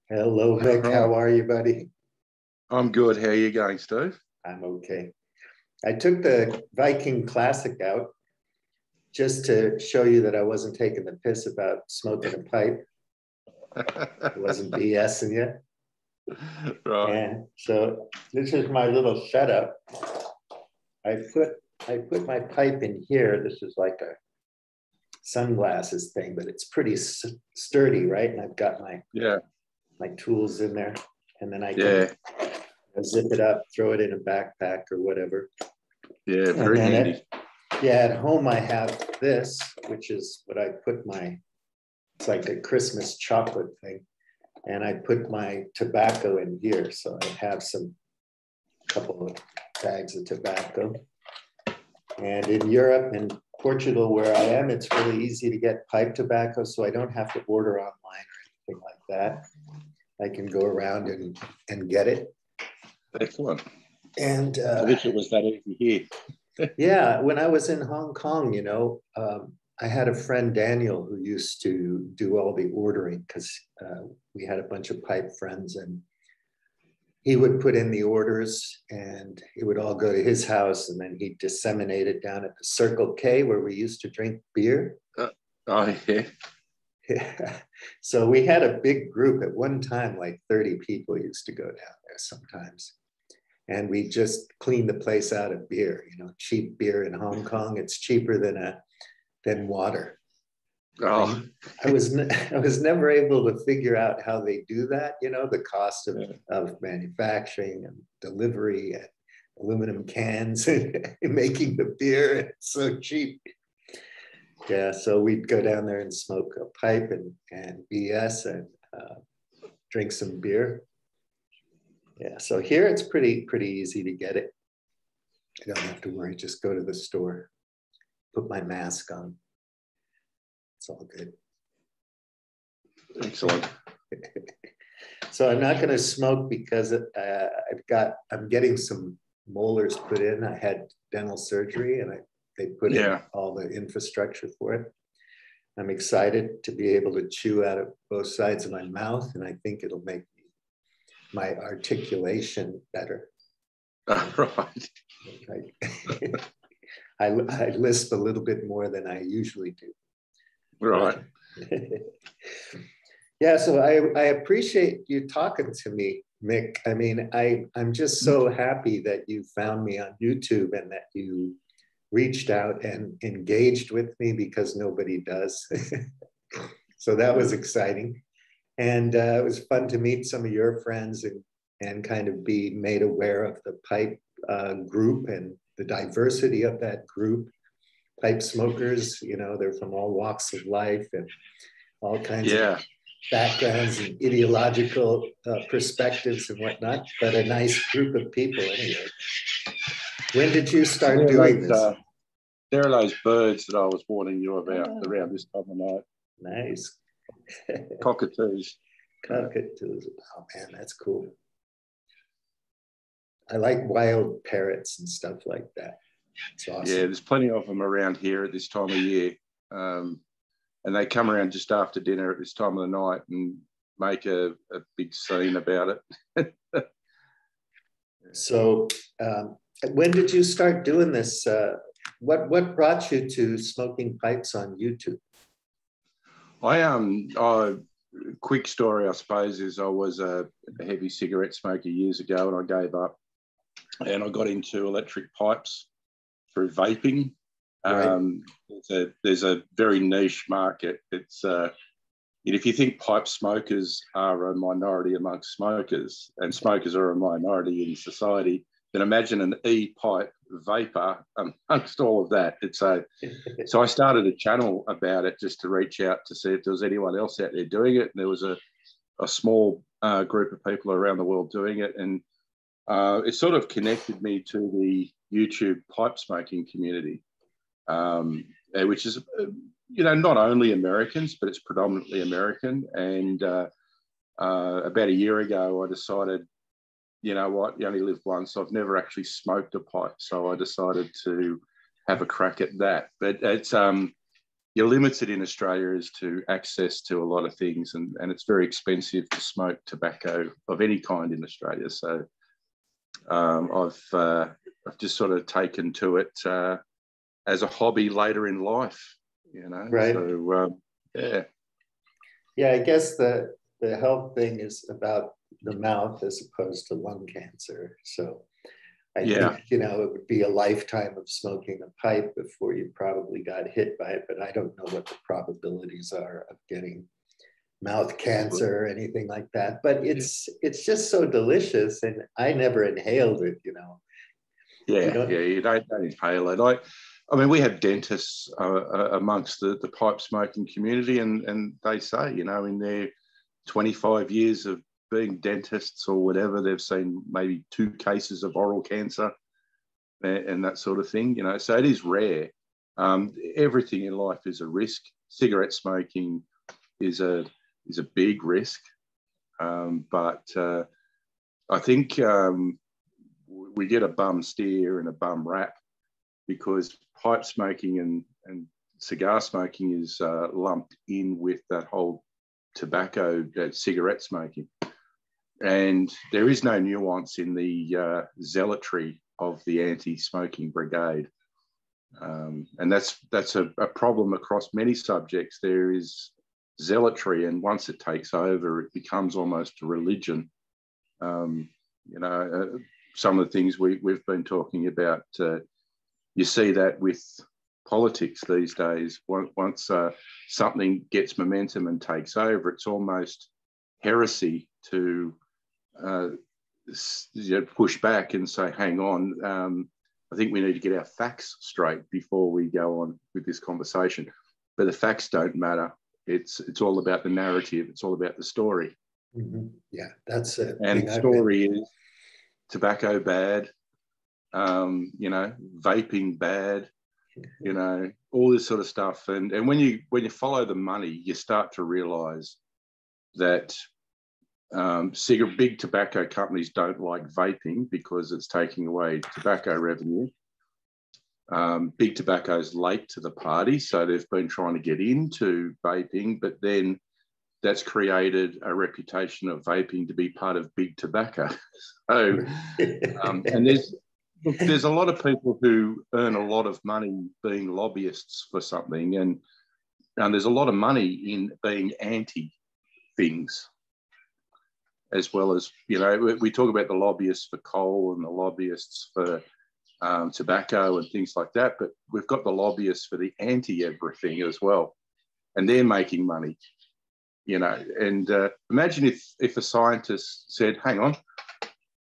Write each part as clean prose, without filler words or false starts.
Hello, Mick. Right. How are you, buddy? I'm good. How are you going, Steve? I'm okay. I took the Viking Classic out just to show you that I wasn't taking the piss about smoking a pipe. I wasn't BSing you. Right. And so this is my little setup. I put I put my pipe in here. This is like a sunglasses thing, but it's pretty sturdy, right? And I've got Yeah. my tools in there, and then I can Yeah. zip it up, throw it in a backpack or whatever. Yeah. And Very then handy. at home I have this, which is what I put it's like a Christmas chocolate thing. And I put my tobacco in here. So I have couple of bags of tobacco. And in Europe and Portugal, where I am, it's really easy to get pipe tobacco. So I don't have to order online or anything like that. I can go around and get it. Excellent. And I wish it was that easy here. yeah, when I was in Hong Kong, I had a friend, Daniel, who used to do all the ordering because we had a bunch of pipe friends, and he would put in the orders and it would all go to his house, and then he'd disseminate it down at the Circle K where we used to drink beer. Oh, yeah. Yeah. So we had a big group at one time, like 30 people used to go down there sometimes. And we just cleaned the place out of beer, cheap beer in Hong Kong. It's cheaper than water. Oh, I was never able to figure out how they do that, the cost of manufacturing and delivery and aluminum cans and making the beer. It's so cheap. Yeah, so we'd go down there and smoke a pipe and BS and drink some beer. Yeah, so here it's pretty easy to get it. I don't have to worry, just go to the store, put my mask on. It's all good. excellent. So I'm not going to smoke because I'm getting some molars put in. I had dental surgery and they put in all the infrastructure for it. I'm excited to be able to chew out of both sides of my mouth, and I think it'll make my articulation better. Right. I lisp a little bit more than I usually do. Right. Yeah, so I appreciate you talking to me, Mick. I mean, I'm just so happy that you found me on YouTube and that you reached out and engaged with me, because nobody does. So that was exciting. And it was fun to meet some of your friends and kind of be made aware of the pipe group and the diversity of that group. Pipe smokers, they're from all walks of life and all kinds of backgrounds and ideological perspectives and whatnot, but a nice group of people anyway. When did you start doing this? There are those birds that I was warning you about around this time of night. Nice. Cockatoos. Cockatoos. Oh man, that's cool. I like wild parrots and stuff like that. It's awesome. Yeah, there's plenty of them around here at this time of year. And they come around just after dinner at this time of the night and make a big scene about it. So when did you start doing this? What brought you to smoking pipes on YouTube? Quick story, I suppose, is I was a heavy cigarette smoker years ago, and I gave up, and I got into electric pipes through vaping. Right. There's a very niche market. It's if you think pipe smokers are a minority amongst smokers, and smokers are a minority in society, then imagine an e-pipe vapor amongst all of that. So I started a channel about it just to reach out to see if there was anyone else out there doing it. And there was a small group of people around the world doing it, and it sort of connected me to the YouTube pipe smoking community, which is not only Americans, but it's predominantly American. And about a year ago, I decided, you know what, you only live once. I've never actually smoked a pipe, so I decided to have a crack at that. But it's you're limited in Australia as to access to a lot of things, and it's very expensive to smoke tobacco of any kind in Australia. So I've just sort of taken to it as a hobby later in life, you know. Right. So yeah. Yeah, I guess the health thing is about the mouth as opposed to lung cancer. So I think, you know, it would be a lifetime of smoking a pipe before you probably got hit by it, but I don't know what the probabilities are of getting mouth cancer or anything like that. But it's just so delicious, and I never inhaled it, you know. You don't inhale it. I mean, we have dentists amongst the pipe smoking community, and they say, you know, in their 25 years of being dentists or whatever, they've seen maybe 2 cases of oral cancer and that sort of thing, you know. So it is rare. Everything in life is a risk. Cigarette smoking is a big risk, but I think we get a bum steer and a bum rap because pipe smoking and cigar smoking is lumped in with that whole tobacco, cigarette smoking. And there is no nuance in the zealotry of the anti-smoking brigade. And that's a problem across many subjects. There is zealotry, and once it takes over, it becomes almost a religion. You know, some of the things we've been talking about, you see that with politics these days. Once something gets momentum and takes over, it's almost heresy to push back and say, hang on, I think we need to get our facts straight before we go on with this conversation. But the facts don't matter. It's all about the narrative. It's all about the story. Mm-hmm. Yeah, that's it. And the story is tobacco bad, you know, vaping bad, you know, all this sort of stuff. And when you follow the money, you start to realise that big tobacco companies don't like vaping because it's taking away tobacco revenue. Big tobacco's late to the party, so they've been trying to get into vaping, but then that's created a reputation of vaping to be part of big tobacco. So, and there's a lot of people who earn a lot of money being lobbyists for something, and there's a lot of money in being anti things, as well as, you know, we talk about the lobbyists for coal and the lobbyists for tobacco and things like that, but we've got the lobbyists for the anti-everything as well, and they're making money, you know. And imagine if a scientist said, hang on,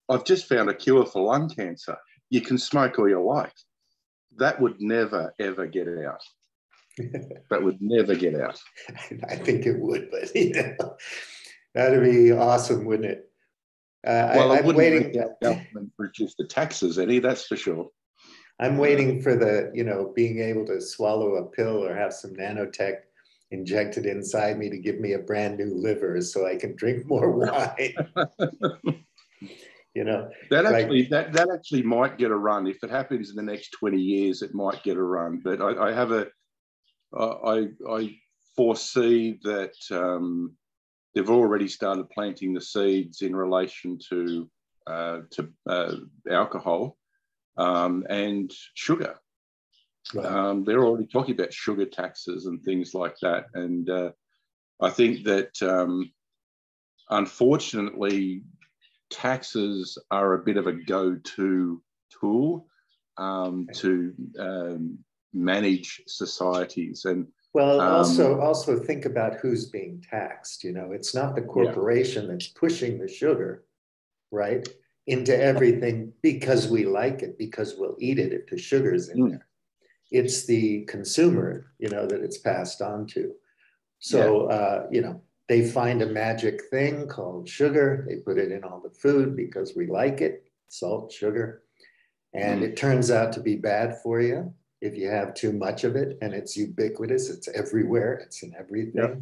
I've just found a cure for lung cancer. You can smoke all you like. That would never, ever get out. That would never get out. I think it would, but you know, that'd be awesome, wouldn't it? Well, I'm waiting. The government reduce the taxes, Eddie, that's for sure. I'm waiting for the, you know, being able to swallow a pill or have some nanotech injected inside me to give me a brand new liver so I can drink more wine. You know, that actually might get a run. If it happens in the next 20 years, it might get a run. But I foresee that they've already started planting the seeds in relation to alcohol and sugar. Right. They're already talking about sugar taxes and things like that. And I think that, unfortunately, taxes are a bit of a go-to tool to manage societies. And well, also think about who's being taxed. You know, it's not the corporation that's pushing the sugar, right, into everything because we like it, because we'll eat it if the sugar's in there. It's the consumer, you know, that it's passed on to. So, you know, they find a magic thing called sugar. They put it in all the food because we like it, salt, sugar. And it turns out to be bad for you if you have too much of it, and it's ubiquitous, it's everywhere, it's in everything. Yep.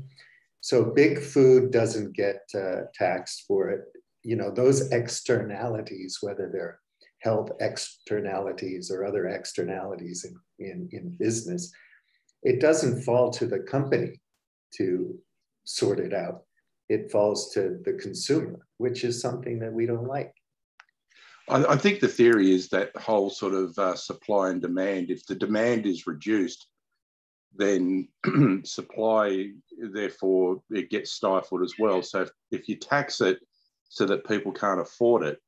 So big food doesn't get taxed for it. You know, those externalities, whether they're health externalities or other externalities in business, it doesn't fall to the company to sort it out. It falls to the consumer, which is something that we don't like. I think the theory is that whole sort of supply and demand. If the demand is reduced, then supply, therefore, it gets stifled as well. So if you tax it so that people can't afford it,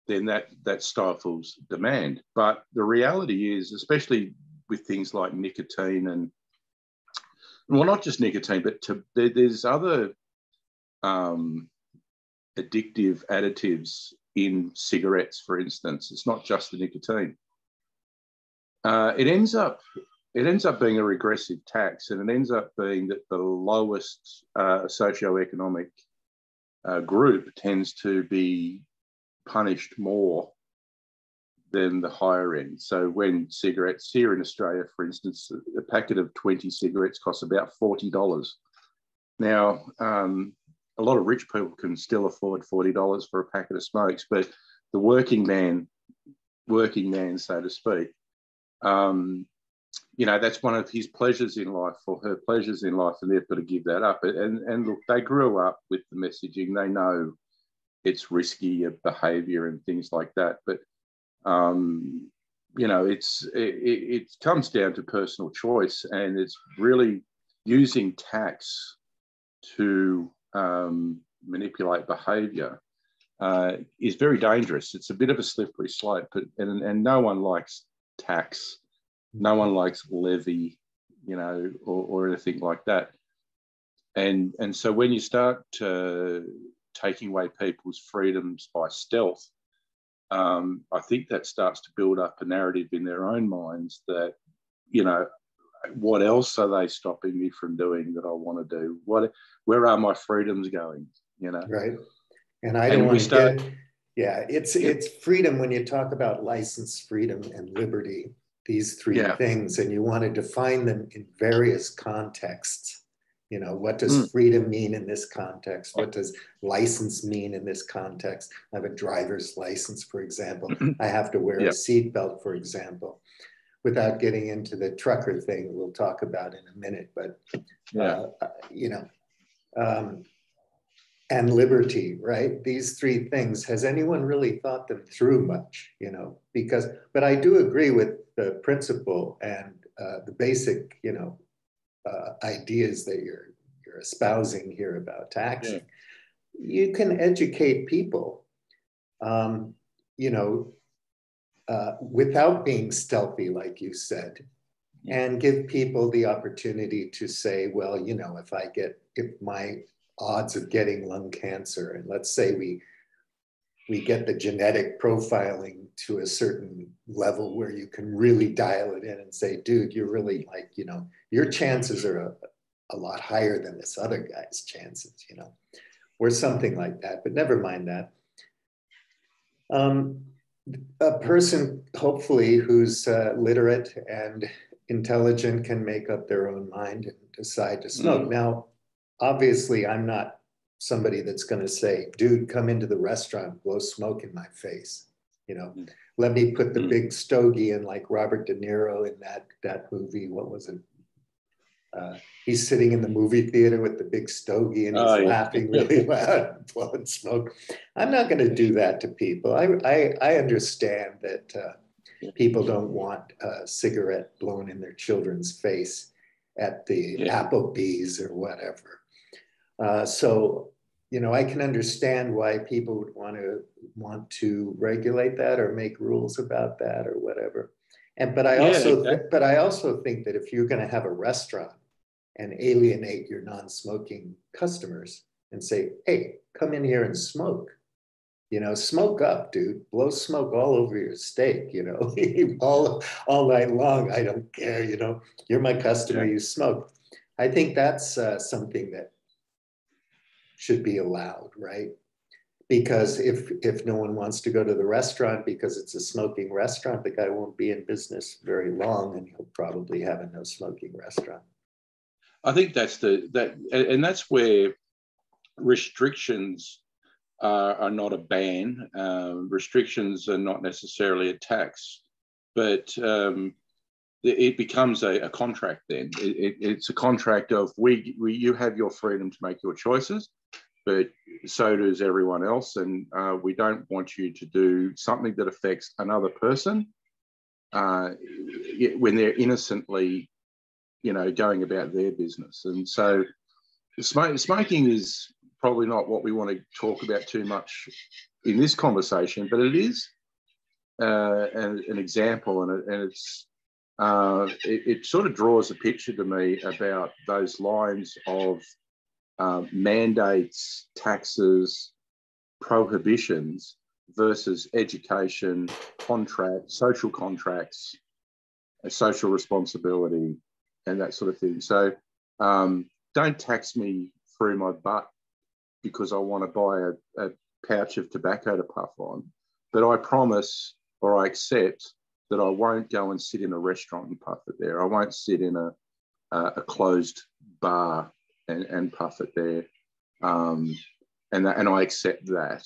then that stifles demand. But the reality is, especially with things like nicotine and, well, not just nicotine, but there's other addictive additives in cigarettes, for instance. It's not just the nicotine. It ends up being a regressive tax, and it ends up being that the lowest socioeconomic group tends to be punished more than the higher end. So when cigarettes here in Australia, for instance, a packet of 20 cigarettes costs about $40. Now, a lot of rich people can still afford $40 for a packet of smokes, but the working man, so to speak, that's one of his pleasures in life or her pleasures in life, and they've got to give that up. And look, they grew up with the messaging. They know it's risky behaviour and things like that. But, it comes down to personal choice, and it's really using tax to manipulate behaviour is very dangerous. It's a bit of a slippery slope, and no one likes tax. No one likes levy, or anything like that. And so when you start taking away people's freedoms by stealth, I think that starts to build up a narrative in their own minds that, what else are they stopping me from doing that I want to do? Where are my freedoms going? Right. And I don't want to get, it's freedom. When you talk about license, freedom, and liberty, these three things, and you want to define them in various contexts. What does freedom mean in this context? What does license mean in this context? I have a driver's license, for example. I have to wear a seatbelt, for example. Without getting into the trucker thing, we'll talk about in a minute, but, and liberty, right? These three things, has anyone really thought them through much, but I do agree with the principle and the basic, ideas that you're espousing here about taxing. You can educate people, without being stealthy, like you said, and give people the opportunity to say, well, if my odds of getting lung cancer, and let's say we get the genetic profiling to a certain level where you can really dial it in and say, dude, you're really your chances are a lot higher than this other guy's chances, or something like that, but never mind that. A person, hopefully, who's literate and intelligent can make up their own mind and decide to smoke. Now, obviously, I'm not somebody that's going to say, dude, come into the restaurant, blow smoke in my face. Let me put the big stogie in, like Robert De Niro in that movie. What was it? He's sitting in the movie theater with the big stogie and he's laughing really loud and blowing smoke. I'm not going to do that to people. I understand that people don't want a cigarette blown in their children's face at the Applebee's or whatever. So, I can understand why people would want to regulate that or make rules about that or whatever. But I also think that if you're going to have a restaurant and alienate your non-smoking customers and say, hey, come in here and smoke, smoke up, dude, blow smoke all over your steak, all night long. I don't care, you're my customer, you smoke. I think that's something that should be allowed, right? Because if no one wants to go to the restaurant because it's a smoking restaurant, the guy won't be in business very long, and he'll probably have a no smoking restaurant. I think that's where restrictions are not a ban. Restrictions are not necessarily a tax, but it becomes a contract then. It's a contract of you have your freedom to make your choices, but so does everyone else. And we don't want you to do something that affects another person when they're innocently, going about their business. And so smoking is probably not what we want to talk about too much in this conversation, but it is an example, and it sort of draws a picture to me about those lines of mandates, taxes, prohibitions versus education, social contracts, social responsibility, and that sort of thing. So don't tax me through my butt because I want to buy a pouch of tobacco to puff on, but I promise or I accept that I won't go and sit in a restaurant and puff it there. I won't sit in a closed bar and puff it there. And I accept that,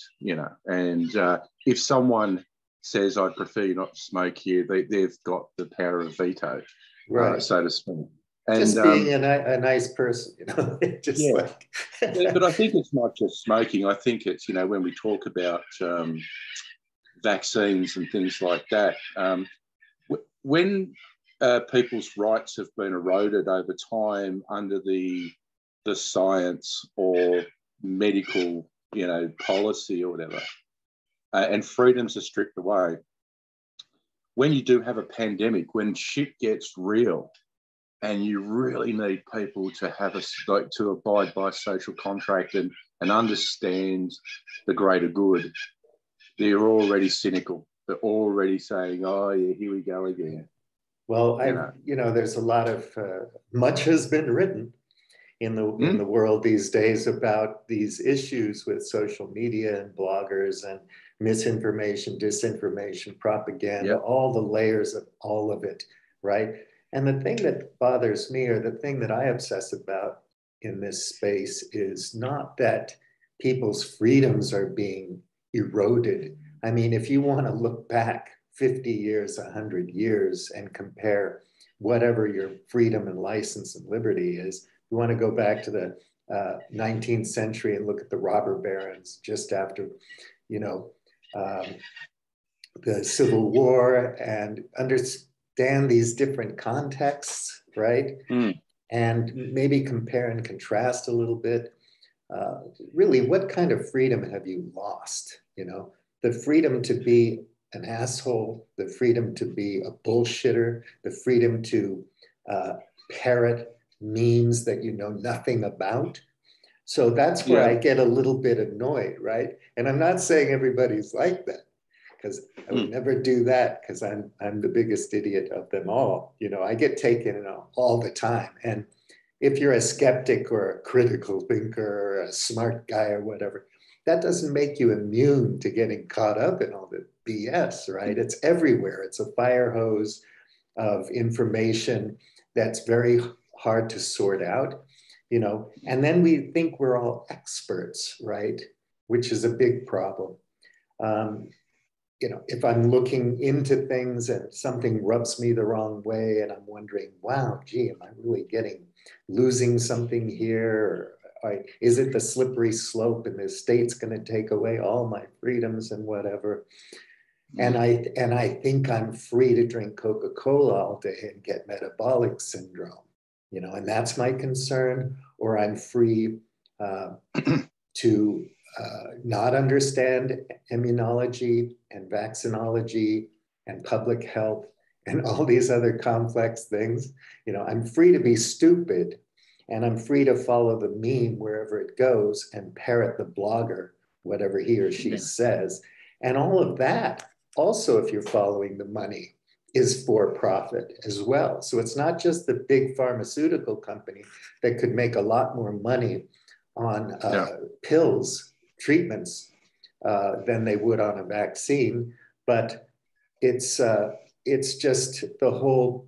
And if someone says, I'd prefer you not to smoke here, they've got the power of veto, right, so to speak. And, just being a nice person, just yeah. But I think it's not just smoking. I think it's, when we talk about vaccines and things like that, when people's rights have been eroded over time under the science or medical, policy or whatever, and freedoms are stripped away, when you do have a pandemic, when shit gets real, and you really need people to to abide by social contract and understand the greater good, they're already cynical. They're already saying, "Oh yeah, here we go again." Well, there's a lot of much has been written in the world these days about these issues with social media and bloggers and misinformation, disinformation, propaganda, all the layers of all of it, right? And the thing that bothers me, or the thing that I obsess about in this space, is not that people's freedoms are being eroded. I mean, if you want to look back 50 years, 100 years, and compare whatever your freedom and license and liberty is, you want to go back to the 19th century and look at the robber barons just after, the Civil War, and understand these different contexts, right? And maybe compare and contrast a little bit. Really, what kind of freedom have you lost? The freedom to be an asshole, the freedom to be a bullshitter, the freedom to parrot memes that you know nothing about. So that's where I get a little bit annoyed, right? And I'm not saying everybody's like that, because I would never do that, because I'm the biggest idiot of them all. I get taken all the time. And if you're a skeptic or a critical thinker or a smart guy or whatever, that doesn't make you immune to getting caught up in all the BS, right? It's everywhere. It's a fire hose of information that's very hard to sort out, and then we think we're all experts, right? Which is a big problem. If I'm looking into things and something rubs me the wrong way and I'm wondering, wow, gee, am I really losing something here? Or is it the slippery slope and the state's going to take away all my freedoms and whatever? And I think I'm free to drink Coca-Cola all day and get metabolic syndrome, and that's my concern. Or I'm free to not understand immunology and vaccinology and public health and all these other complex things. I'm free to be stupid, and I'm free to follow the meme wherever it goes and parrot the blogger, whatever he or she says. And all of that, also, if you're following the money, is for profit as well. So it's not just the big pharmaceutical company that could make a lot more money on pills, treatments, than they would on a vaccine, but it's just the whole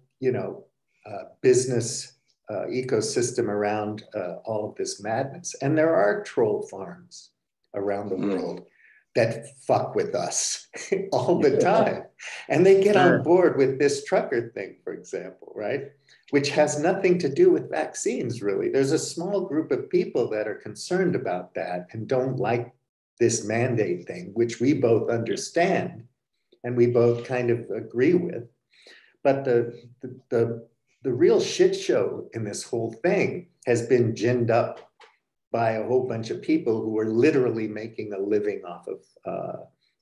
business ecosystem around all of this madness. And there are troll farms around the world that fuck with us all the time. And they get on board with this trucker thing, for example, right? Which has nothing to do with vaccines, really. There's a small group of people that are concerned about that and don't like this mandate thing, which we both understand and we both kind of agree with. But the real shit show in this whole thing has been ginned up by a whole bunch of people who are literally making a living off of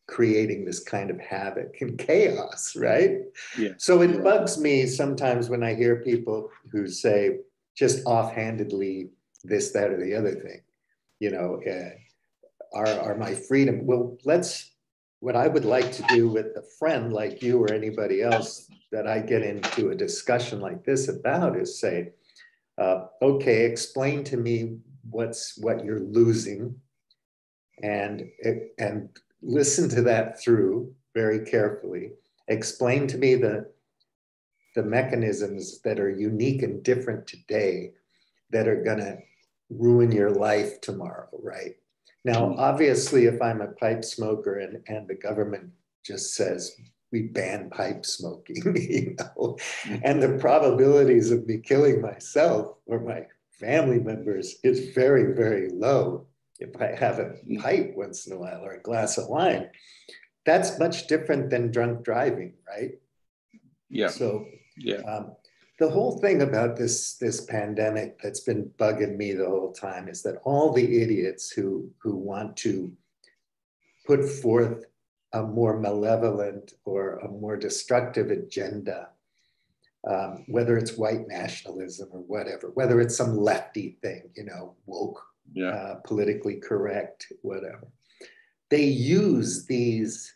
creating this kind of havoc and chaos, right? Yeah. So it bugs me sometimes when I hear people who say just offhandedly this, that, or the other thing, you know, are my freedom. Well, what I would like to do with a friend like you or anybody else that I get into a discussion like this about is say, okay, explain to me what you're losing, and listen to that through very carefully. Explain to me the mechanisms that are unique and different today that are going to ruin your life tomorrow, right? Now, obviously, if I'm a pipe smoker and the government just says we ban pipe smoking, you know, and the probabilities of me killing myself or my family members is very, very low if I have a pipe once in a while or a glass of wine. That's much different than drunk driving, right? Yeah. So yeah. The whole thing about this pandemic that's been bugging me the whole time is that all the idiots who want to put forth a more malevolent or a more destructive agenda, whether it's white nationalism or whatever, whether it's some lefty thing, you know, woke, politically correct, whatever. They use these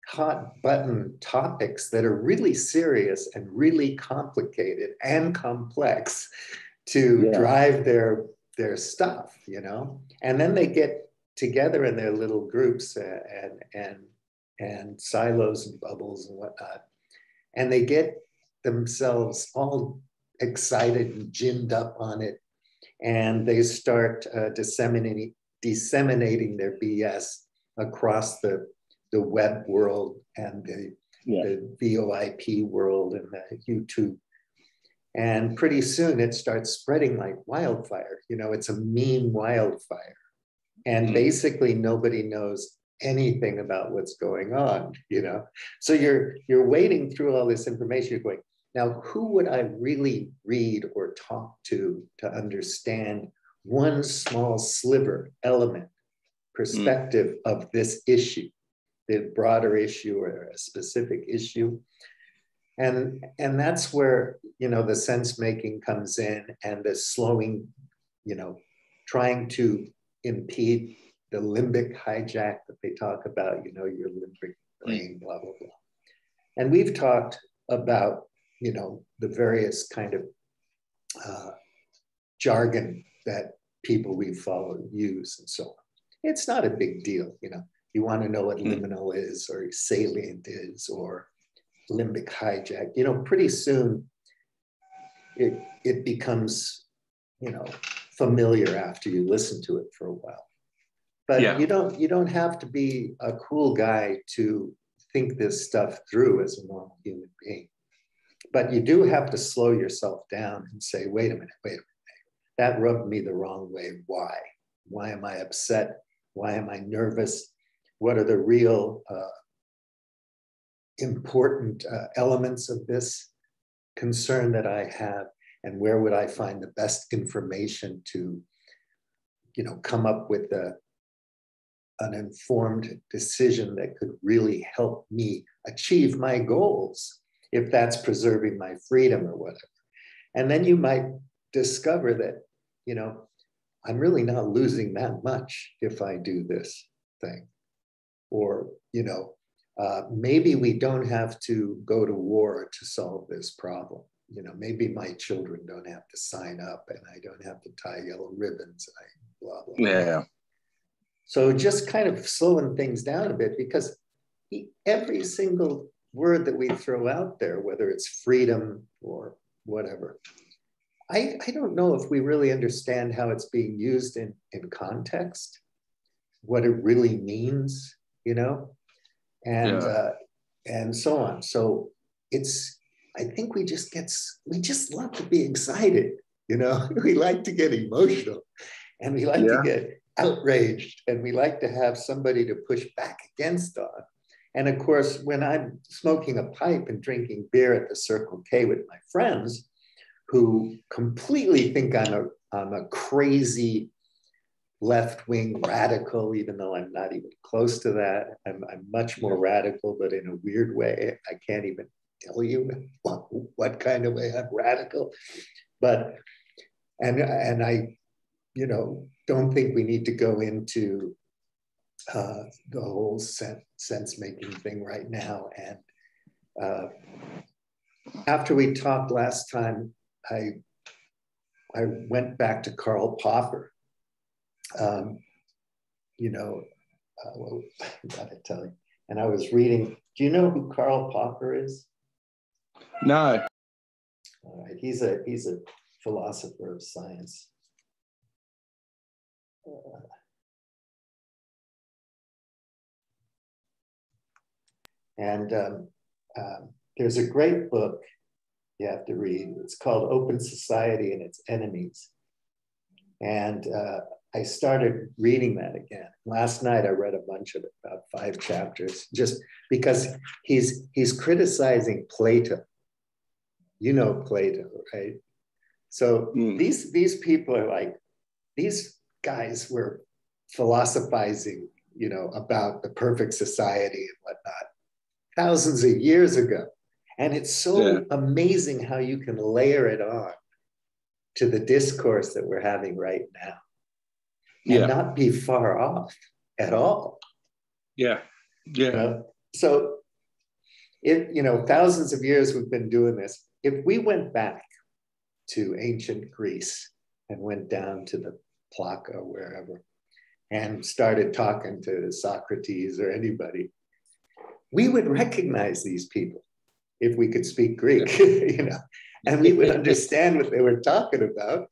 hot button topics that are really serious and really complicated and complex to drive their stuff, you know? And then they get together in their little groups and silos and bubbles and whatnot. And they get themselves all excited and ginned up on it. And they start disseminating their BS across the web world and the VoIP world and the YouTube. And pretty soon it starts spreading like wildfire. You know, it's a meme wildfire. And basically nobody knows anything about what's going on, you know? So you're wading through all this information, you're going, now who would I really read or talk to understand one small sliver, element, perspective of this issue, the broader issue or a specific issue? And that's where, you know, the sense making comes in and the slowing, you know, trying to impede the limbic hijack that they talk about, you know, your limbic brain, blah, blah, blah. And we've talked about, you know, the various kind of jargon that people we follow use and so on. It's not a big deal, you know. You want to know what liminal is or salient is or limbic hijack. You know, pretty soon it becomes, you know, familiar after you listen to it for a while. But you don't have to be a cool guy to think this stuff through as a normal human being. But you do have to slow yourself down and say, wait a minute. That rubbed me the wrong way. Why? Why am I upset? Why am I nervous? What are the real important elements of this concern that I have? And where would I find the best information to, you know, come up with an informed decision that could really help me achieve my goals, if that's preserving my freedom or whatever. And then you might discover that, you know, I'm really not losing that much if I do this thing. Or, you know, maybe we don't have to go to war to solve this problem. You know, maybe my children don't have to sign up and I don't have to tie yellow ribbons and I blah, blah, blah. Yeah. So just kind of slowing things down a bit, because every single word that we throw out there, whether it's freedom or whatever, I don't know if we really understand how it's being used in context, what it really means, you know, and so on. So I think we just love to be excited, you know. We like to get emotional, and we like to get outraged, and we like to have somebody to push back against on. And of course, when I'm smoking a pipe and drinking beer at the Circle K with my friends, who completely think I'm a crazy left-wing radical, even though I'm not even close to that. I'm much more radical, but in a weird way. I can't even tell you what kind of way I'm radical. But, and I, you know, don't think we need to go into the whole sense-making thing right now. And after we talked last time, I went back to Karl Popper. You know, well, I gotta tell you. And I was reading. Do you know who Karl Popper is? No. All right, he's a philosopher of science. And there's a great book you have to read. It's called Open Society and Its Enemies. And I started reading that again. Last night I read a bunch of it, about 5 chapters, just because he's criticizing Plato. You know Plato, right? So these people are like, these guys were philosophizing, you know, about the perfect society and whatnot, thousands of years ago. And it's so amazing how you can layer it on to the discourse that we're having right now and not be far off at all. Yeah. You know? So if, you know, thousands of years we've been doing this. If we went back to ancient Greece and went down to the Plaka or wherever and started talking to Socrates or anybody, we would recognize these people if we could speak Greek, you know, and we would understand what they were talking about,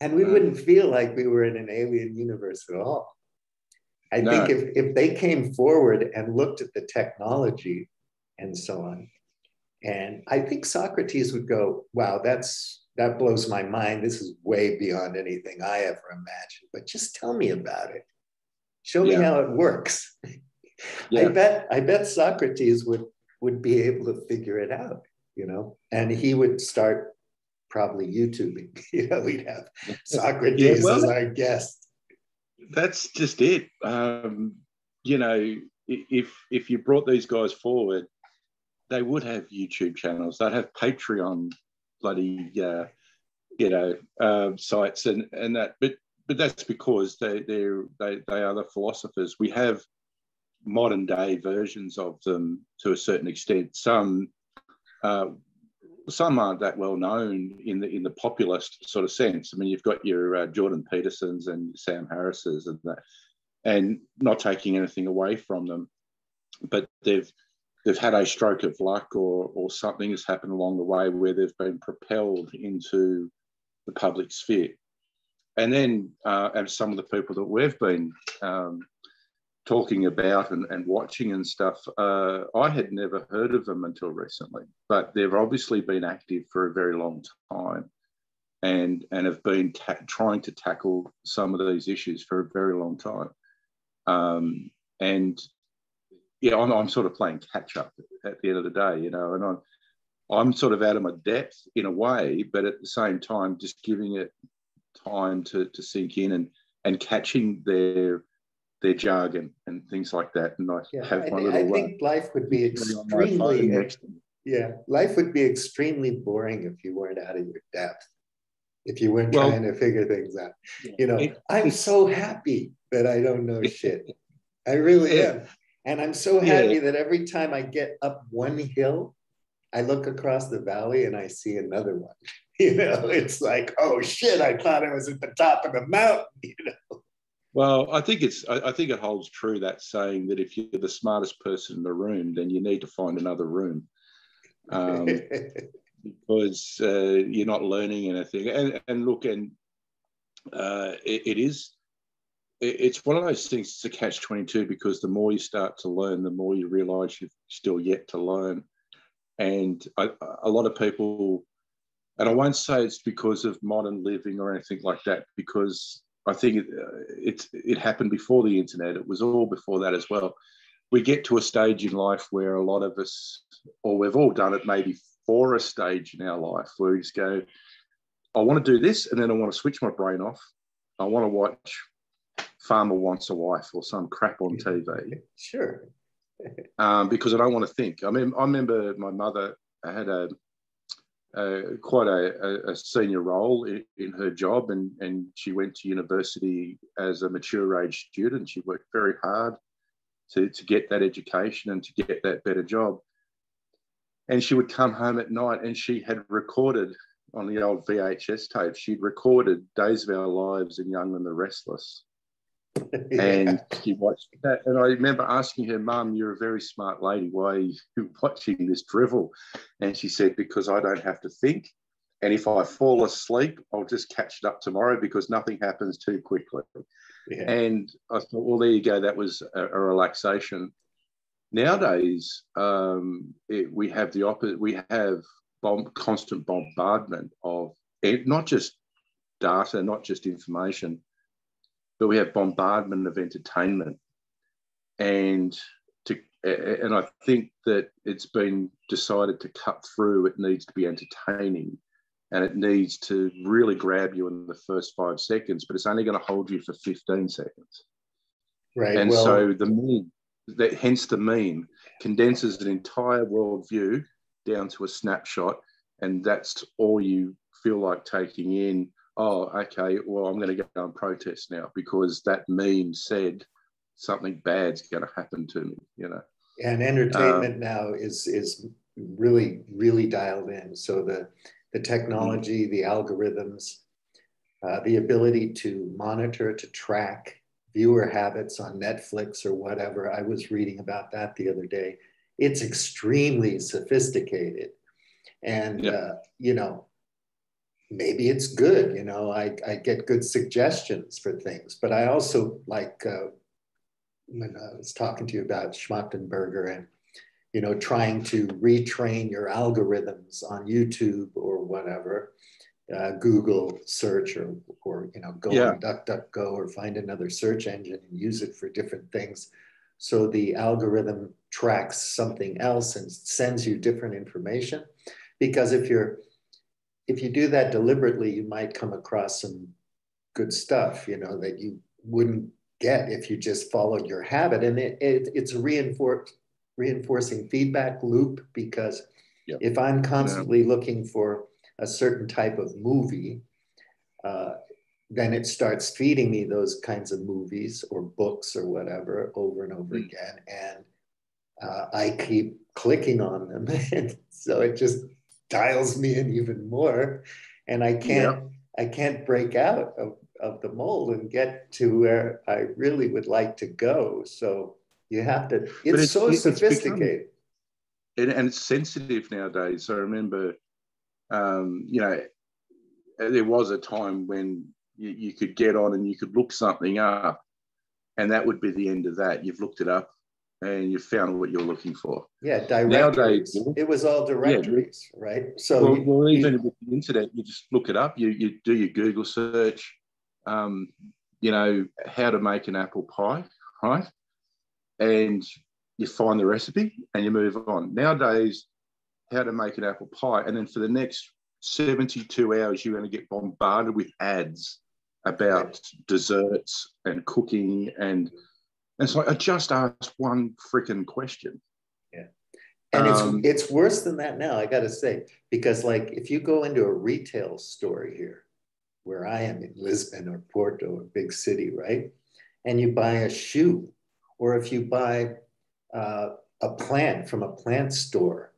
and we wouldn't feel like we were in an alien universe at all. I think if they came forward and looked at the technology and so on, and I think Socrates would go, wow, that blows my mind. This is way beyond anything I ever imagined, but just tell me about it. Show me how it works. I bet Socrates would be able to figure it out, you know, and he would start probably YouTubing. You know, we'd have Socrates as our guest. That's just it. You know, if you brought these guys forward, they would have YouTube channels. They'd have Patreon bloody, you know, sites and that. But that's because they are the philosophers. We have modern day versions of them to a certain extent. Some aren't that well known in the populist sort of sense. I mean, you've got your Jordan Petersons and Sam Harris's and that, and not taking anything away from them, but they've had a stroke of luck or something has happened along the way where they've been propelled into the public sphere. And then and some of the people that we've been talking about and watching and stuff, I had never heard of them until recently, but they've obviously been active for a very long time and have been trying to tackle some of these issues for a very long time. And yeah, I'm sort of playing catch up at the end of the day, you know, and I'm sort of out of my depth in a way, but at the same time, just giving it time to sink in and catching their jargon and things like that. And I have my little. I think life would be extremely. Life would be extremely boring if you weren't out of your depth. If you weren't trying to figure things out. You know, I'm so happy that I don't know shit. I really am. And I'm so happy that every time I get up one hill, I look across the valley and I see another one. You know, it's like, oh shit, I thought I was at the top of the mountain, you know. Well, I think it holds true, that saying that if you're the smartest person in the room, then you need to find another room. Because you're not learning anything. And look, and it is it's one of those things. It's a catch-22, because the more you start to learn, the more you realise you've still yet to learn. And a lot of people, and I won't say it's because of modern living or anything like that, because I think it happened before the internet. It was all before that as well. We get to a stage in life where a lot of us, or we've all done it maybe for a stage in our life, where we just go, I want to do this, and then I want to switch my brain off. I want to watch Farmer Wants a Wife or some crap on TV. Sure. Because I don't want to think. I mean, I remember my mother had quite a senior role in her job, and she went to university as a mature age student. She worked very hard to get that education and to get that better job. And she would come home at night, and she had recorded on the old VHS tape, she'd recorded Days of Our Lives and Young and the Restless. Yeah. And she watched that. And I remember asking her, Mum, you're a very smart lady. Why are you watching this drivel? And she said, because I don't have to think. And if I fall asleep, I'll just catch it up tomorrow, because nothing happens too quickly. Yeah. And I thought, well, there you go. That was a relaxation. Nowadays, we have the opposite. We have constant bombardment of not just data, not just information, but we have bombardment of entertainment. And I think that it's been decided to cut through. It needs to be entertaining, and it needs to really grab you in the first 5 seconds, but it's only going to hold you for 15 seconds. Right. And so the meme, hence the meme, condenses an entire worldview down to a snapshot, and that's all you feel like taking in. Oh, okay, well, I'm going to go and protest now because that meme said something bad's going to happen to me, you know. And entertainment now is really, really dialed in. So the technology, the algorithms, the ability to monitor, to track viewer habits on Netflix or whatever. I was reading about that the other day. It's extremely sophisticated. And, you know, maybe it's good, you know, I get good suggestions for things, but I also like when I was talking to you about Schmachtenberger and, you know, trying to retrain your algorithms on YouTube or whatever, Google search or you know, go on DuckDuckGo or find another search engine and use it for different things. So the algorithm tracks something else and sends you different information. Because if you do that deliberately, you might come across some good stuff, you know, that you wouldn't get if you just followed your habit. And it's a reinforcing feedback loop, because if I'm constantly looking for a certain type of movie, then it starts feeding me those kinds of movies or books or whatever over and over again. And I keep clicking on them. And so it just dials me in even more. And I can't break out of the mold and get to where I really would like to go. So you have to, it's so sophisticated. And it's sensitive nowadays. I remember, you know, there was a time when you could get on and you could look something up, and that would be the end of that. You've looked it up and you found what you're looking for. Yeah, directories. Nowadays, it was all directories, right? So well, even with the internet, you just look it up. You do your Google search. You know, how to make an apple pie, right? And you find the recipe and you move on. Nowadays, how to make an apple pie, and then for the next 72 hours, you're going to get bombarded with ads about desserts and cooking, and so I just asked one freaking question. Yeah, and it's worse than that now, I got to say, because like if you go into a retail store here, where I am in Lisbon or Porto, a big city, right, and you buy a shoe, or if you buy a plant from a plant store,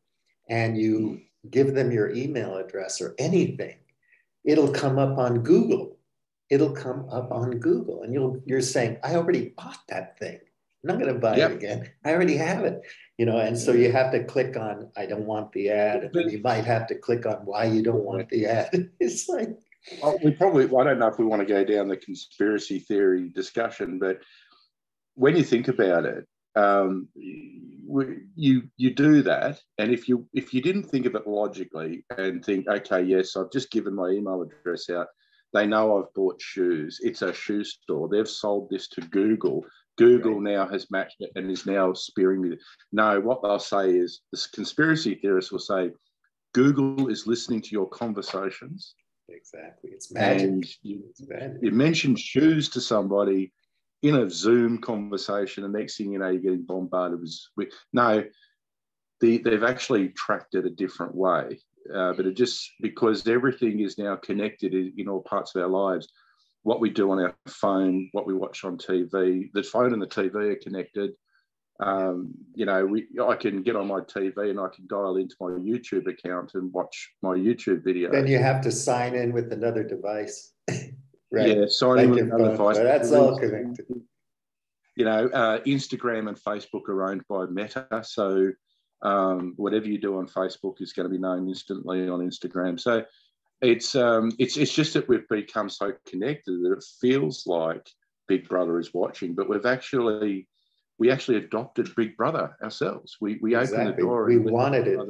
and you give them your email address or anything, it'll come up on Google. It'll come up on Google, and you're saying, I already bought that thing. I'm not going to buy it again. I already have it, you know. And so you have to click on, I don't want the ad, and then you might have to click on why you don't want the ad. It's like, We probably, I don't know if we want to go down the conspiracy theory discussion, but when you think about it, you do that, and if you didn't think of it logically and think, okay, yes, I've just given my email address out, they know I've bought shoes. It's a shoe store. They've sold this to Google. Google now has matched it and is now spearing me. No, what they'll say is, this conspiracy theorists will say, Google is listening to your conversations. Exactly. It's magic. And you mentioned shoes to somebody in a Zoom conversation, and next thing you know, you're getting bombarded with no, they've actually tracked it a different way. But it just, because everything is now connected in all parts of our lives, what we do on our phone, what we watch on TV, the phone and the TV are connected. You know, I can get on my TV and I can dial into my YouTube account and watch my YouTube video. Then you have to sign in with another device. Right. Yeah, sign in with another device. That's all connected. You know, Instagram and Facebook are owned by Meta, so whatever you do on Facebook is going to be known instantly on Instagram. So it's just that we've become so connected that it feels like Big Brother is watching, but we actually adopted Big Brother ourselves. We opened the door. We wanted it.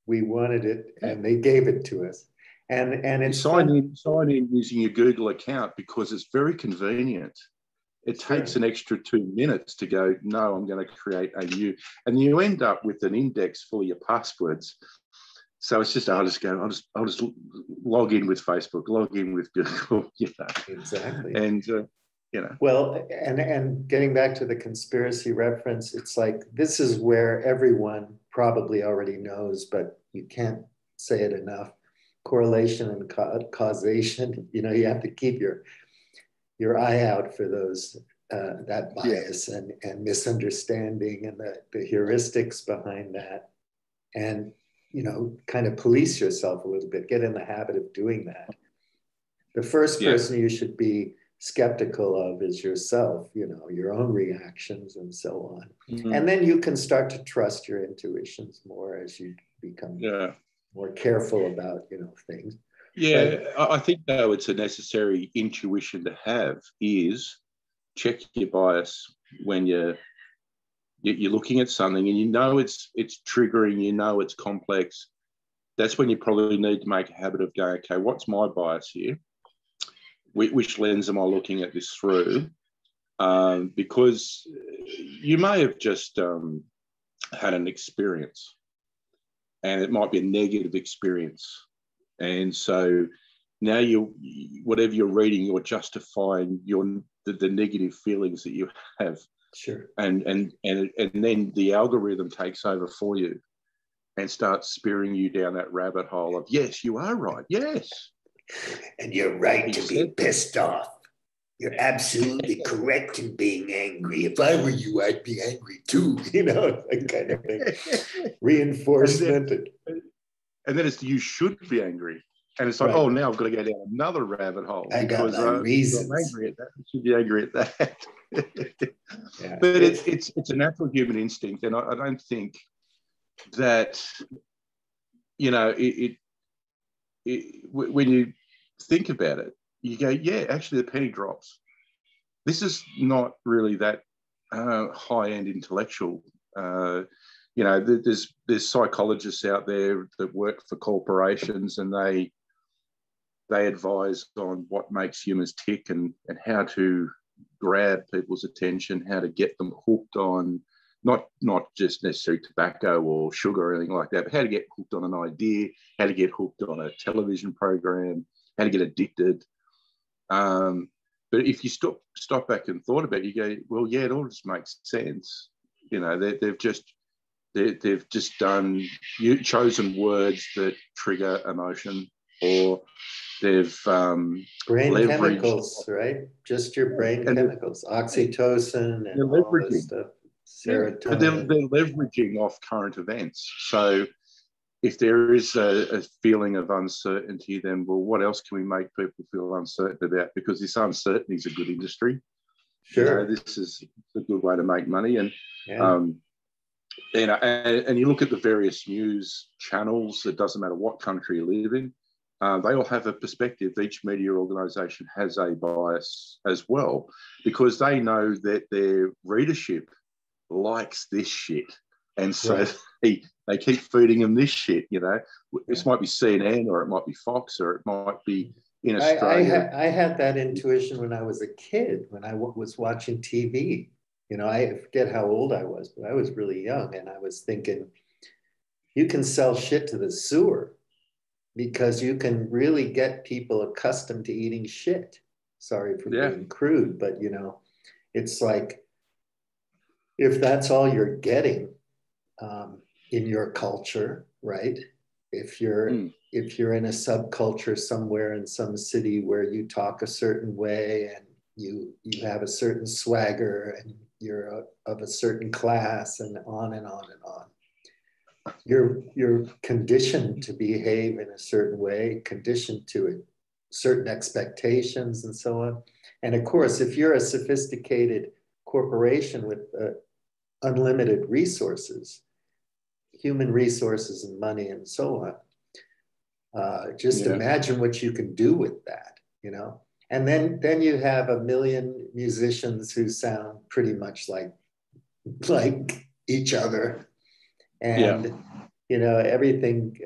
We wanted it, and they gave it to us. And it's sign in using your Google account because it's very convenient. It takes an extra 2 minutes to go, no, I'm going to create a new, and you end up with an index full of your passwords. So it's just, I'll just log in with Facebook, log in with Google, you know. Exactly. And, you know. Well, and getting back to the conspiracy reference, it's like, this is where everyone probably already knows, but you can't say it enough. Correlation and causation, you know, you have to keep your eye out for those, that bias and misunderstanding and the heuristics behind that. And, you know, kind of police yourself a little bit, get in the habit of doing that. The first person you should be skeptical of is yourself, you know, your own reactions and so on. Mm-hmm. And then you can start to trust your intuitions more as you become more careful about, you know, things. Yeah, but I think, though, it's a necessary intuition to have, is check your bias when you're looking at something and you know it's triggering, you know it's complex. That's when you probably need to make a habit of going, okay, what's my bias here? Which lens am I looking at this through? Because you may have just had an experience, and it might be a negative experience. And so now whatever you're reading, you're justifying the negative feelings that you have. Sure. And then the algorithm takes over for you and starts spearing you down that rabbit hole of, yes, you are right. Yes. And you're right to be pissed off. You're absolutely correct in being angry. If I were you, I'd be angry too. You know, that kind of thing. Reinforcement. And then it's, you should be angry. And it's like, oh, now I've got to go down another rabbit hole. I got my reasons. I'm angry at that. I should be angry at that. But it's a natural human instinct. And I don't think that, you know, when you think about it, you go, yeah, actually the penny drops. This is not really that high-end intellectual. You know, there's psychologists out there that work for corporations, and they advise on what makes humans tick and how to grab people's attention, how to get them hooked on not just necessarily tobacco or sugar or anything like that, but how to get hooked on an idea, how to get hooked on a television program, how to get addicted. But if you stop back and thought about it, you go, well, yeah, it all just makes sense. You know, they've just done chosen words that trigger emotion, or they've brain chemicals, right? Just your brain chemicals, oxytocin and all this stuff, serotonin. But they're leveraging off current events. So if there is a feeling of uncertainty, then, well, what else can we make people feel uncertain about? Because this uncertainty is a good industry. Sure. You know, this is a good way to make money. And and you look at the various news channels, it doesn't matter what country you live in, they all have a perspective. Each media organisation has a bias as well, because they know that their readership likes this shit. And so they keep feeding them this shit, you know. This might be CNN, or it might be Fox, or it might be in Australia. I had that intuition when I was a kid, when I was watching TV. You know, I forget how old I was, but I was really young. And I was thinking, you can sell shit to the sewer because you can really get people accustomed to eating shit. Sorry for being crude, but, you know, it's like, if that's all you're getting in your culture, right? If you're in a subculture somewhere in some city where you talk a certain way and you have a certain swagger and you're of a certain class, and on and on and on. You're conditioned to behave in a certain way, conditioned to it, certain expectations and so on. And of course, if you're a sophisticated corporation with unlimited resources, human resources and money and so on, just imagine what you can do with that, you know? And then you have a million musicians who sound pretty much like each other. And, you know, everything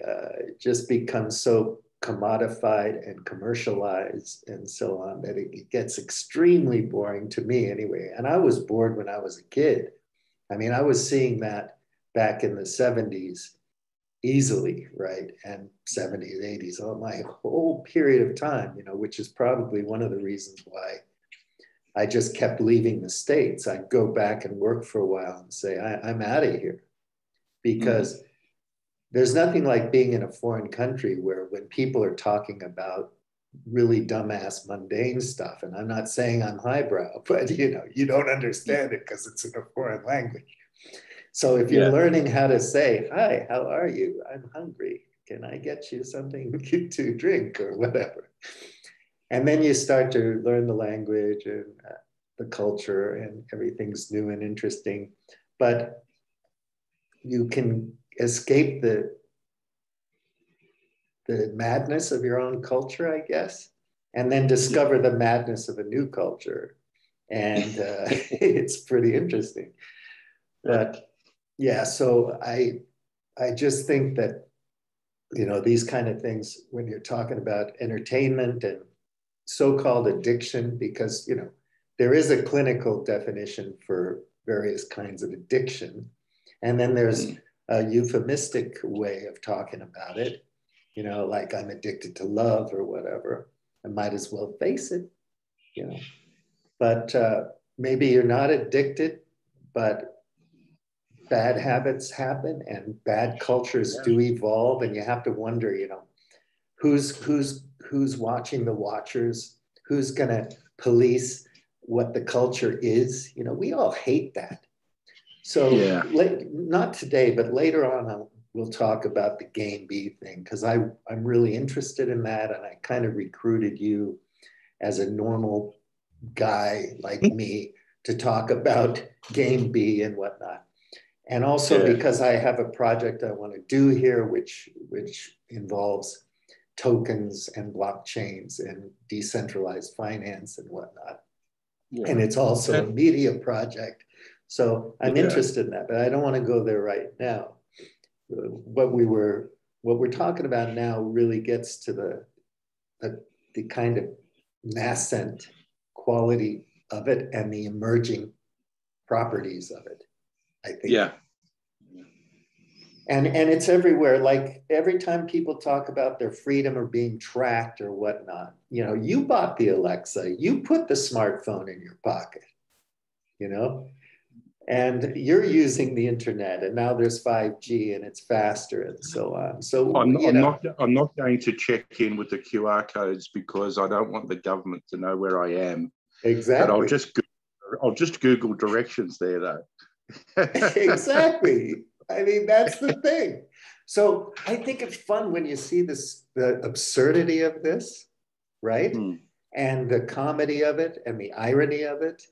just becomes so commodified and commercialized and so on that it gets extremely boring to me anyway. And I was bored when I was a kid. I mean, I was seeing that back in the 70s easily, right? And 70s, 80s, all my whole period of time, you know, which is probably one of the reasons why I just kept leaving the States. I'd go back and work for a while and say, I'm out of here. Because there's nothing like being in a foreign country where when people are talking about really dumbass, mundane stuff, and I'm not saying I'm highbrow, but you know, you don't understand it because it's in a foreign language. So if you're learning how to say, hi, how are you? I'm hungry. Can I get you something to drink or whatever? And then you start to learn the language and the culture, and everything's new and interesting. But you can escape the madness of your own culture, I guess, and then discover the madness of a new culture. And it's pretty interesting. But yeah, so I just think that, you know, these kind of things, when you're talking about entertainment and so-called addiction, because, you know, there is a clinical definition for various kinds of addiction. And then there's a euphemistic way of talking about it, you know, like I'm addicted to love or whatever. I might as well face it, you know. But maybe you're not addicted, but bad habits happen and bad cultures do evolve, and you have to wonder, you know, who's watching the watchers, who's going to police what the culture is. You know, we all hate that. So not today, but later on, we'll talk about the GameB thing, because I'm really interested in that, and I kind of recruited you as a normal guy like me to talk about GameB and whatnot. And also because I have a project I want to do here, which involves tokens and blockchains and decentralized finance and whatnot. And it's also a media project. So I'm interested in that, but I don't want to go there right now. What we're talking about now really gets to the kind of nascent quality of it and the emerging properties of it, I think. Yeah. And it's everywhere. Like every time people talk about their freedom or being tracked or whatnot, you know, you bought the Alexa, you put the smartphone in your pocket, you know, and you're using the internet, and now there's 5G and it's faster and so on. So I'm not going to check in with the QR codes because I don't want the government to know where I am. Exactly. But I'll just Google directions there, though. Exactly. I mean, that's the thing. So I think it's fun when you see the absurdity of this, right? And the comedy of it and the irony of it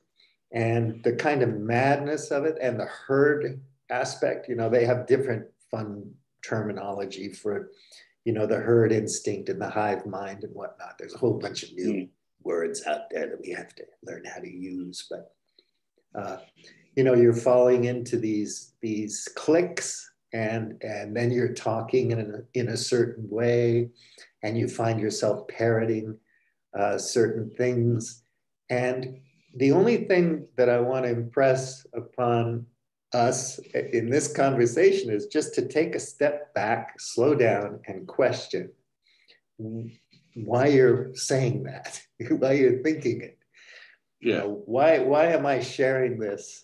and the kind of madness of it and the herd aspect. You know, they have different fun terminology for, the herd instinct and the hive mind and whatnot. There's a whole bunch of new words out there that we have to learn how to use. But, you're falling into these cliques, and then you're talking in a certain way, and you find yourself parroting certain things. And the only thing that I want to impress upon us in this conversation is just to take a step back, slow down, and question why you're saying that, why you're thinking it. Yeah. Why am I sharing this?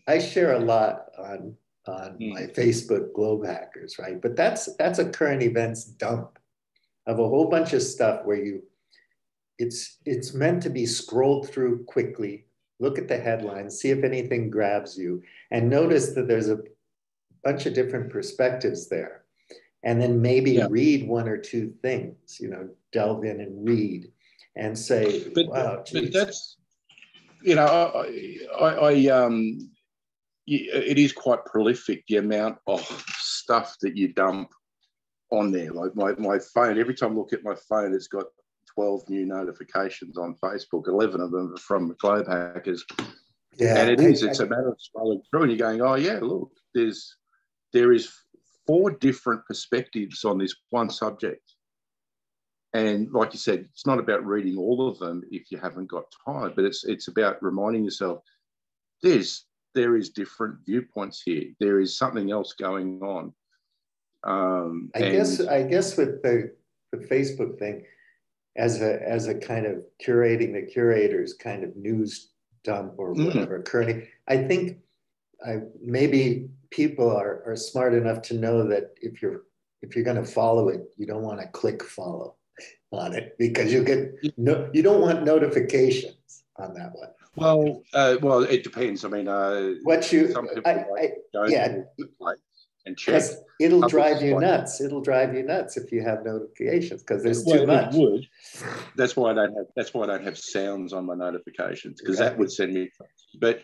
I share a lot on my Facebook Globe Hackers, right? But that's a current events dump of a whole bunch of stuff where it's meant to be scrolled through quickly, look at the headlines, see if anything grabs you, and notice that there's a bunch of different perspectives there. And then maybe read one or two things, delve in and read and say, wow, geez. But that's, it is quite prolific, the amount of stuff that you dump on there. Like my phone, every time I look at my phone, it's got 12 new notifications on Facebook, 11 of them are from the Globe Hackers. Yeah, and it's a matter of scrolling through and you're going, oh yeah, look, there is 4 different perspectives on this one subject. And like you said, it's not about reading all of them if you haven't got time, but it's about reminding yourself there is different viewpoints here. There is something else going on. I guess with the Facebook thing, as a kind of curating the curator's kind of news dump or whatever, I think maybe people are smart enough to know that if you're going to follow it, you don't want to click follow on it because you don't want notifications on that one. Well, it depends. I mean, some people go to the place and check. It'll drive you nuts. It'll drive you nuts if you have notifications because there's too much. It would. That's why I don't have sounds on my notifications because that would send me. But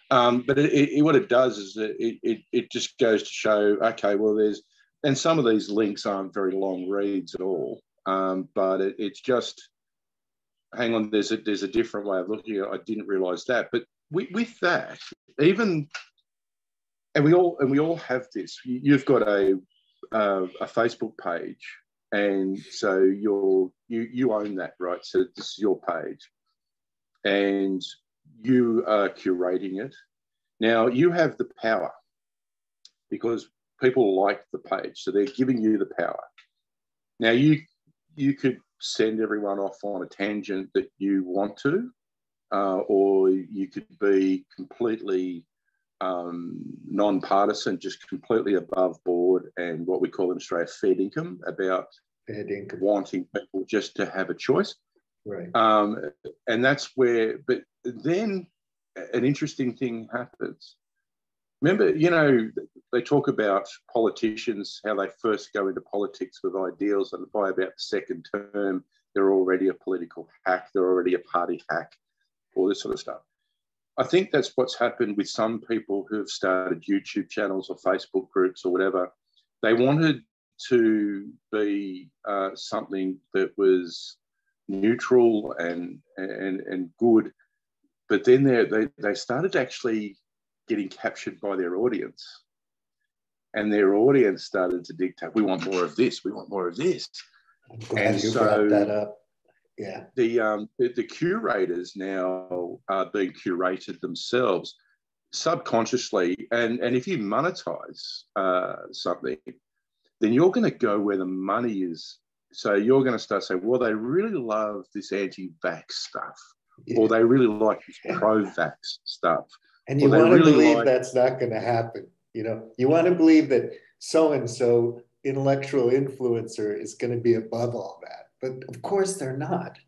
what it does is that it just goes to show. Okay, well, and some of these links aren't very long reads at all. But it's just. Hang on, there's a different way of looking at it. I didn't realise that. But with that, even and we all have this. You've got a Facebook page, and so you own that, right? So this is your page, and you are curating it. Now you have the power because people like the page, so they're giving you the power. Now you could send everyone off on a tangent that you want to, or you could be completely non-partisan, just completely above board and what we call in Australia fair income about wanting people just to have a choice. Right. And that's where, but then an interesting thing happens. Remember, they talk about politicians, how they first go into politics with ideals, and by about the second term, they're already a political hack, they're already a party hack, all this sort of stuff. I think that's what's happened with some people who have started YouTube channels or Facebook groups or whatever. They wanted to be something that was neutral and good, but then they started actually getting captured by their audience, and their audience started to dictate, we want more of this, we want more of this. I'm glad you brought that up. Yeah. The curators now are being curated themselves subconsciously, and if you monetize something, then you're going to go where the money is. So you're going to start saying, well, they really love this anti-vax stuff, or they really like this pro-vax stuff. And you want to believe that's not going to happen. You want to believe that so-and-so intellectual influencer is going to be above all that. But of course they're not.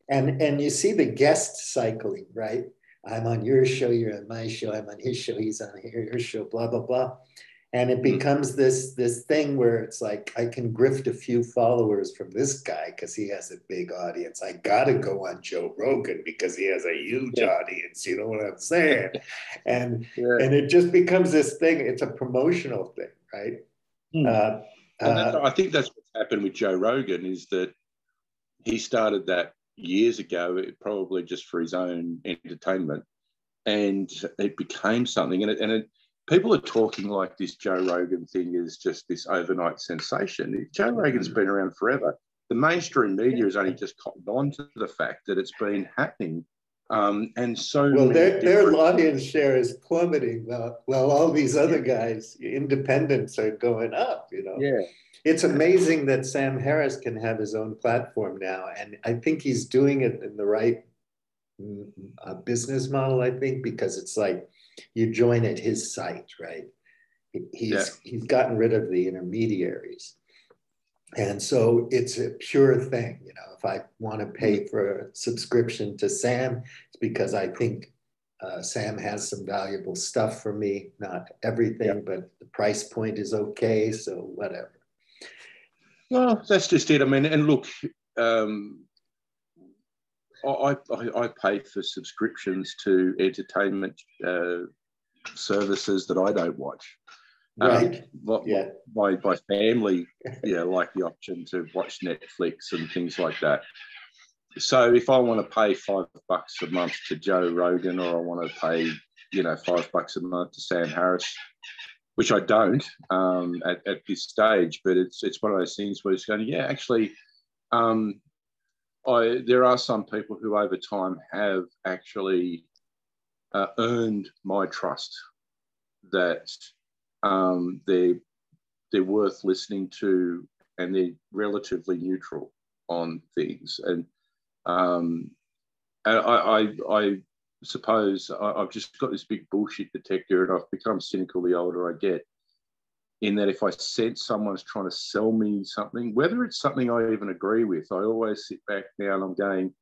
And you see the guest cycling, right? I'm on your show, you're on my show, I'm on his show, he's on your show, blah, blah, blah. And it becomes this thing where it's like, I can grift a few followers from this guy because he has a big audience. I got to go on Joe Rogan because he has a huge audience. You know what I'm saying? And it just becomes this thing. It's a promotional thing, right? I think that's what's happened with Joe Rogan is that he started that years ago, probably just for his own entertainment, and it became something. And people are talking like this Joe Rogan thing is just this overnight sensation. Joe Rogan's been around forever. The mainstream media has only just cottoned on to the fact that it's been happening. And so their audience share is plummeting while all these other guys, independents, are going up, you know. Yeah. It's amazing that Sam Harris can have his own platform now. And I think he's doing it in the right business model, I think, because it's like you join at his site, right? He's gotten rid of the intermediaries. And so it's a pure thing. You know, if I want to pay for a subscription to Sam, it's because I think Sam has some valuable stuff for me, not everything, but the price point is okay. So whatever. Well, that's just it. I mean, and look, I pay for subscriptions to entertainment services that I don't watch. Right. My family, like the option to watch Netflix and things like that. So if I want to pay $5 a month to Joe Rogan, or I want to pay, $5 a month to Sam Harris, which I don't at this stage, but it's one of those things where it's going, actually, there are some people who over time have actually earned my trust that they're worth listening to, and they're relatively neutral on things. And I suppose I've just got this big bullshit detector, and I've become cynical the older I get, in that if I sense someone's trying to sell me something, whether it's something I even agree with, I always sit back now and I'm going,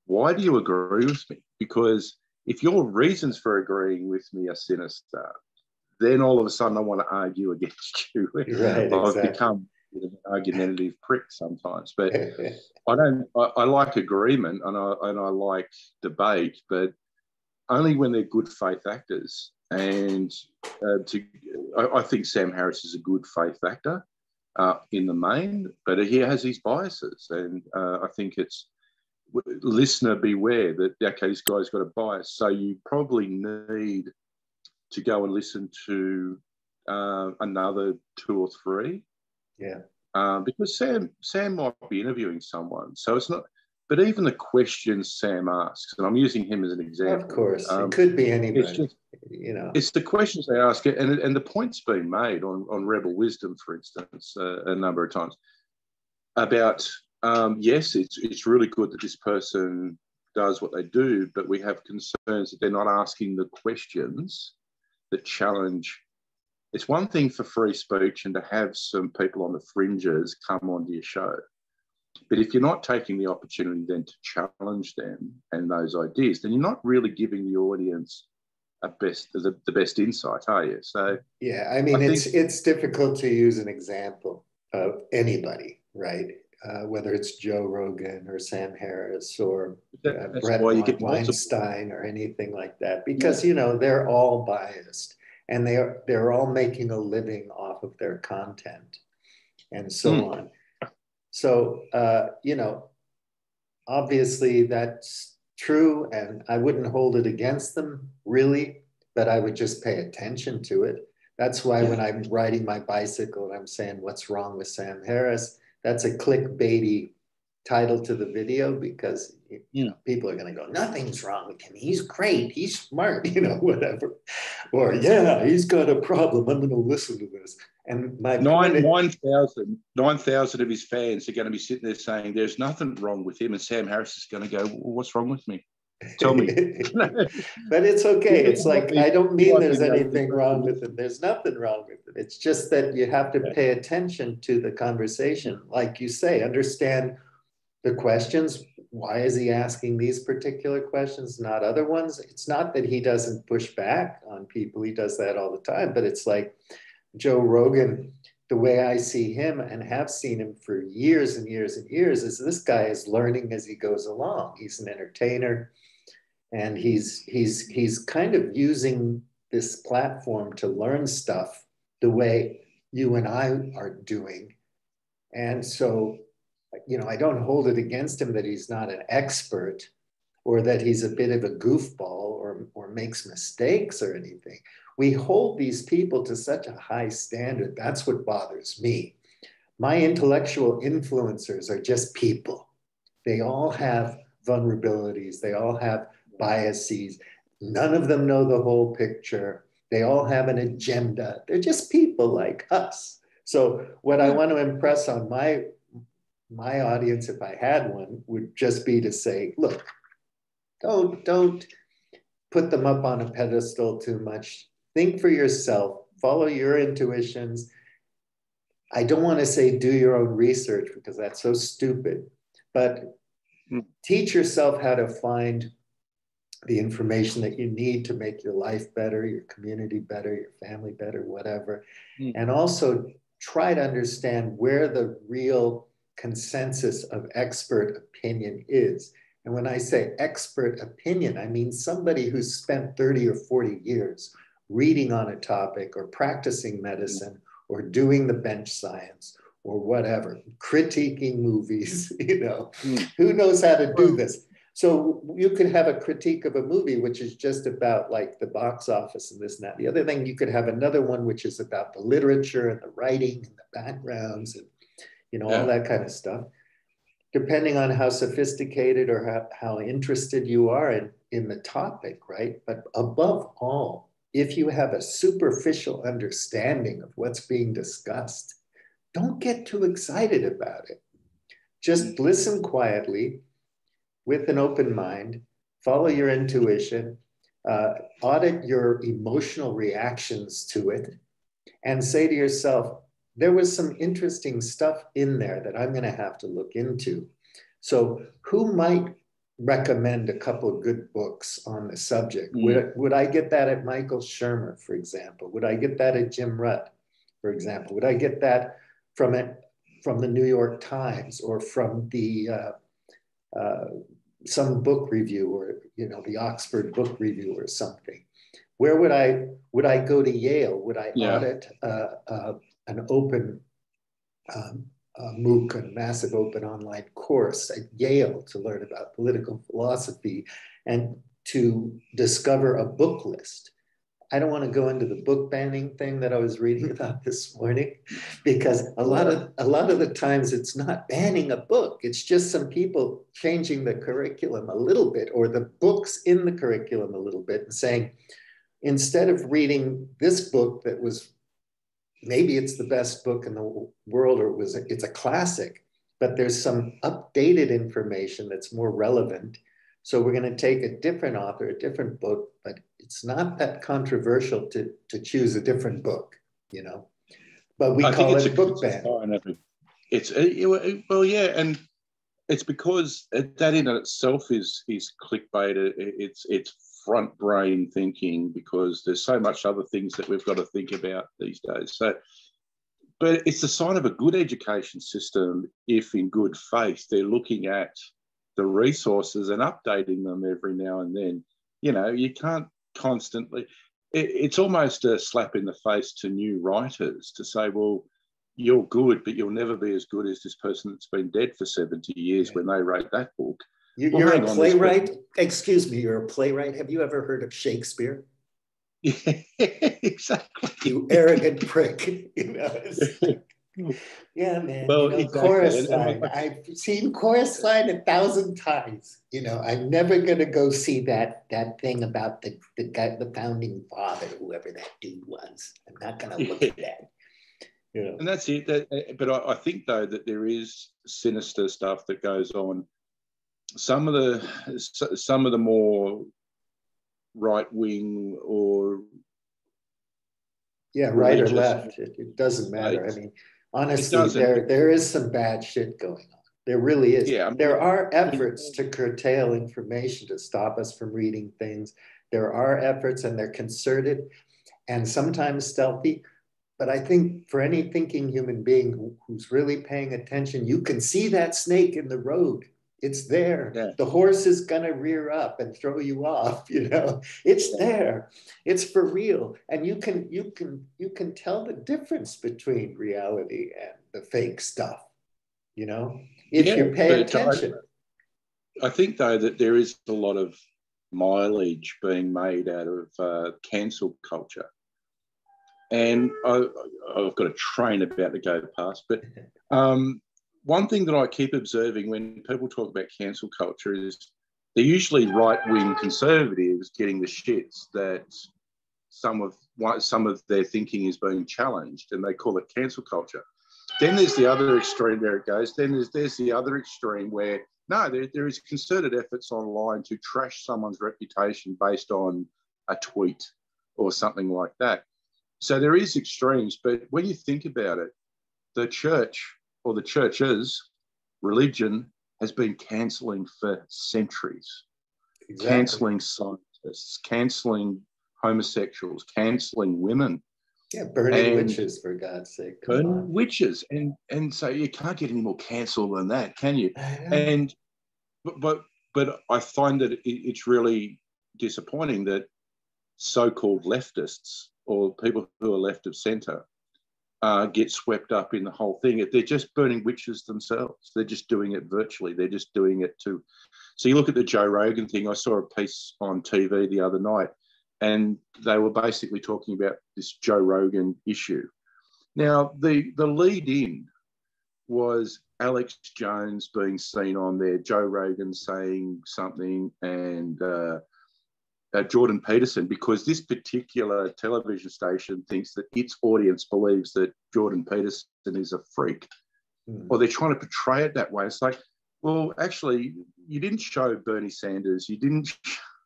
why do you agree with me? Because if your reasons for agreeing with me are sinister, then all of a sudden I want to argue against you. Right, I've become an argumentative prick sometimes, but I like agreement, and I like debate, but only when they're good faith actors. And I think Sam Harris is a good faith actor in the main, but he has his biases, and I think it's listener beware that, okay, this guy's got a bias, so you probably need to go and listen to another 2 or 3. Yeah. Because Sam might be interviewing someone, so it's not. But even the questions Sam asks, and I'm using him as an example. Of course, it could be anybody. It's just, it's the questions they ask, and the point's been made on Rebel Wisdom, for instance, a number of times about yes, it's really good that this person does what they do, but we have concerns that they're not asking the questions that challenge. It's one thing for free speech and to have some people on the fringes come onto your show. But if you're not taking the opportunity then to challenge them and those ideas, then you're not really giving the audience the best insight, are you? So yeah, I mean, it's difficult to use an example of anybody, right? Whether it's Joe Rogan or Sam Harris or Brett Weinstein or anything like that, because they're all biased. And they're all making a living off of their content and so on. So, obviously that's true, and I wouldn't hold it against them, really, but I would just pay attention to it. That's why when I'm riding my bicycle and I'm saying, what's wrong with Sam Harris? That's a clickbaity title to the video, because people are going to go, nothing's wrong with him, he's great, he's smart, whatever, or he's got a problem, I'm going to listen to this. And my 9,000 of his fans are going to be sitting there saying there's nothing wrong with him, and Sam Harris is going to go, well, what's wrong with me? Tell me. But it's okay. It's like, I don't mean there's anything wrong with it. There's nothing wrong with it. It's just that you have to pay attention to the conversation. Like you say, understand the questions. Why is he asking these particular questions, not other ones? It's not that he doesn't push back on people. He does that all the time. But it's like Joe Rogan, the way I see him and have seen him for years and years and years, is this guy is learning as he goes along. He's an entertainer, and he's kind of using this platform to learn stuff the way you and I are doing. And so, I don't hold it against him that he's not an expert or that he's a bit of a goofball or makes mistakes or anything. We hold these people to such a high standard. That's what bothers me. My intellectual influencers are just people. They all have vulnerabilities. They all have biases. None of them know the whole picture. They all have an agenda. They're just people like us. So what I want to impress on my audience, if I had one, would just be to say, look, don't put them up on a pedestal too much. Think for yourself, follow your intuitions. I don't want to say do your own research because that's so stupid, but teach yourself how to find the information that you need to make your life better, your community better, your family better, whatever. And also try to understand where the real consensus of expert opinion is. And when I say expert opinion, I mean somebody who's spent 30 or 40 years reading on a topic or practicing medicine or doing the bench science or whatever, critiquing movies, who knows how to do this? So you could have a critique of a movie, which is just about like the box office and this and that. The other thing, you could have another one, which is about the literature and the writing and the backgrounds and, all that kind of stuff. Depending on how sophisticated or how interested you are in the topic, right? But above all, if you have a superficial understanding of what's being discussed, don't get too excited about it. Just listen quietly with an open mind, follow your intuition, audit your emotional reactions to it, and say to yourself, there was some interesting stuff in there that I'm going to have to look into. So who might recommend a couple of good books on the subject? Would I get that at Michael Shermer, for example? Would I get that at Jim Rutt, for example? Would I get that from the New York Times or from the some book review or the Oxford Book Review or something? Where would I go to Yale? Would I audit an open MOOC, a massive open online course at Yale to learn about political philosophy and to discover a book list? I don't want to go into the book banning thing that I was reading about this morning, because a lot of the times it's not banning a book. It's just some people changing the curriculum a little bit or the books in the curriculum a little bit and saying, instead of reading this book that was, maybe it's the best book in the world or it's a classic, but there's some updated information that's more relevant. So we're going to take a different author, a different book, but it's not that controversial to choose a different book, But we call it a book ban. And it's because that in itself is clickbait. It's front brain thinking, because there's so much other things that we've got to think about these days. So, but it's a sign of a good education system if, in good faith, they're looking at the resources and updating them every now and then. You can't constantly. It's almost a slap in the face to new writers to say, well, you're good, but you'll never be as good as this person that's been dead for 70 years when they wrote that book. You're a playwright? Excuse me, you're a playwright. Have you ever heard of Shakespeare? Yeah, exactly. You arrogant prick. Yeah, man. Well, exactly. Chorus line. I've seen chorus line 1,000 times. I'm never gonna go see that thing about the guy, the founding father, whoever that dude was. I'm not gonna look at that. And that's it. But I think though that there is sinister stuff that goes on. Some of the more right wing or right or left, it doesn't matter. I mean, honestly, there is some bad shit going on. There really is. Yeah, there are efforts to curtail information to stop us from reading things. There are efforts, and they're concerted and sometimes stealthy. But I think for any thinking human being who's really paying attention, you can see that snake in the road. It's there. Yeah. The horse is gonna rear up and throw you off. It's there. It's for real, and you can tell the difference between reality and the fake stuff. you know, if Yeah, you pay but attention. I think, though, that there is a lot of mileage being made out of cancel culture. And I've got a train about to go past. But one thing that I keep observing when people talk about cancel culture is they're usually right-wing conservatives getting the shits that some of their thinking is being challenged, and they call it cancel culture. Then there's the other extreme, there it goes. Then there's the other extreme where, no, there is concerted efforts online to trash someone's reputation based on a tweet or something like that. So there is extremes, but when you think about it, the church or the churches, religion has been cancelling for centuries. Exactly. Cancelling scientists, cancelling homosexuals, cancelling women. Yeah, burning witches, for God's sake. Burning witches. And so you can't get any more cancel than that, can you? And but I find that it's really disappointing that so-called leftists or people who are left of centre get swept up in the whole thing. They're just burning witches themselves. They're just doing it virtually. They're just doing it to... So you look at the Joe Rogan thing. I saw a piece on TV the other night, and they were basically talking about this Joe Rogan issue. Now, the lead in was Alex Jones being seen on there, Joe Rogan saying something, and Jordan Peterson, because this particular television station thinks that its audience believes that Jordan Peterson is a freak, or they're trying to portray it that way. It's like, well, actually, you didn't show Bernie Sanders, you didn't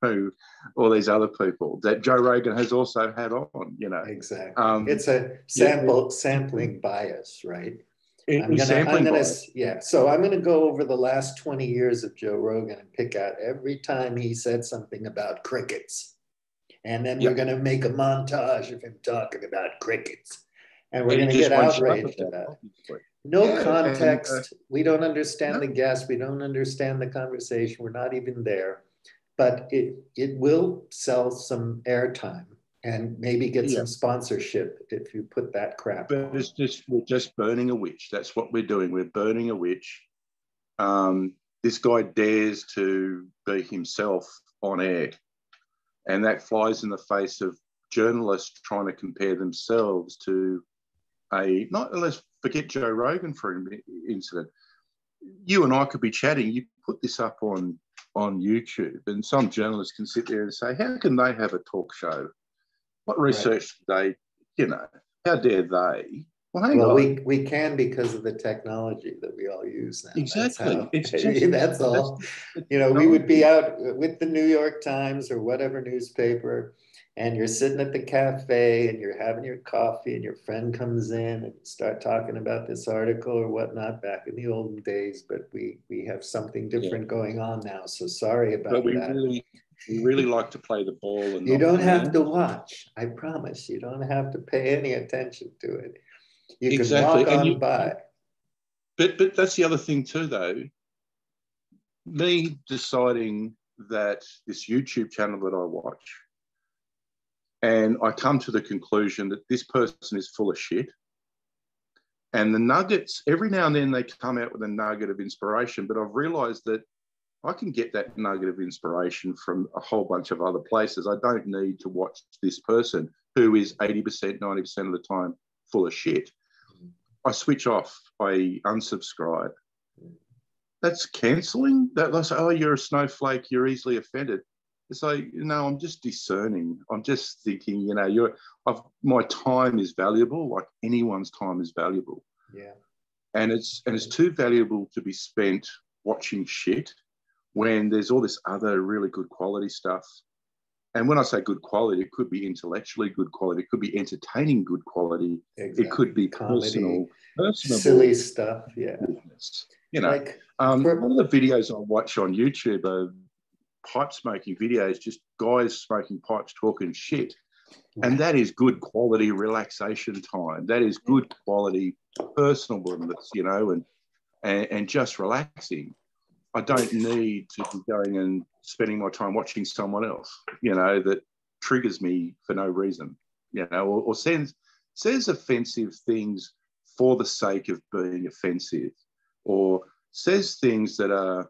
show all these other people that Joe Rogan has also had on, you know. Exactly. It's a sampling bias, right? So I'm going to go over the last 20 years of Joe Rogan and pick out every time he said something about crickets. And then we're going to make a montage of him talking about crickets. And we're going to get outraged about it. No context. We don't understand the guest. We don't understand the conversation. We're not even there. But it will sell some airtime and maybe get some sponsorship if you put that crap on. But we're just burning a witch. That's what we're doing. We're burning a witch. This guy dares to be himself on air. And that flies in the face of journalists trying to compare themselves to let's forget Joe Rogan for an incident. You and I could be chatting. You put this up on YouTube, and some journalists can sit there and say, how can they have a talk show? What research do they, how dare they? Well, hang on. We can because of the technology that we all use now. Exactly. That's all. We would be out with the New York Times or whatever newspaper, and you're sitting at the cafe and you're having your coffee and your friend comes in and you start talking about this article or whatnot back in the olden days, but we have something different going on now. So sorry about that. We really like to play the ball. And you don't have to watch. I promise. You don't have to pay any attention to it. You can walk on by. But that's the other thing too, though. Me deciding that this YouTube channel that I watch, and I come to the conclusion that this person is full of shit. And the nuggets, every now and then they come out with a nugget of inspiration, but I've realised that I can get that nugget of inspiration from a whole bunch of other places. I don't need to watch this person who is 80%, 90% of the time full of shit. I switch off. I unsubscribe. That's cancelling. That's, oh, you're a snowflake. You're easily offended. It's like, no, I'm just discerning. I'm just thinking, my time is valuable. Like anyone's time is valuable. Yeah. And it's too valuable to be spent watching shit when there's all this other really good quality stuff. And when I say good quality, it could be intellectually good quality. It could be entertaining good quality. Exactly. It could be personal, silly stuff. Yeah. Like, one of the videos I watch on YouTube are pipe smoking videos, just guys smoking pipes talking shit. Right. And that is good quality relaxation time. That is good quality personableness, and just relaxing. I don't need to be going and spending my time watching someone else, that triggers me for no reason, or says offensive things for the sake of being offensive. or says things that are,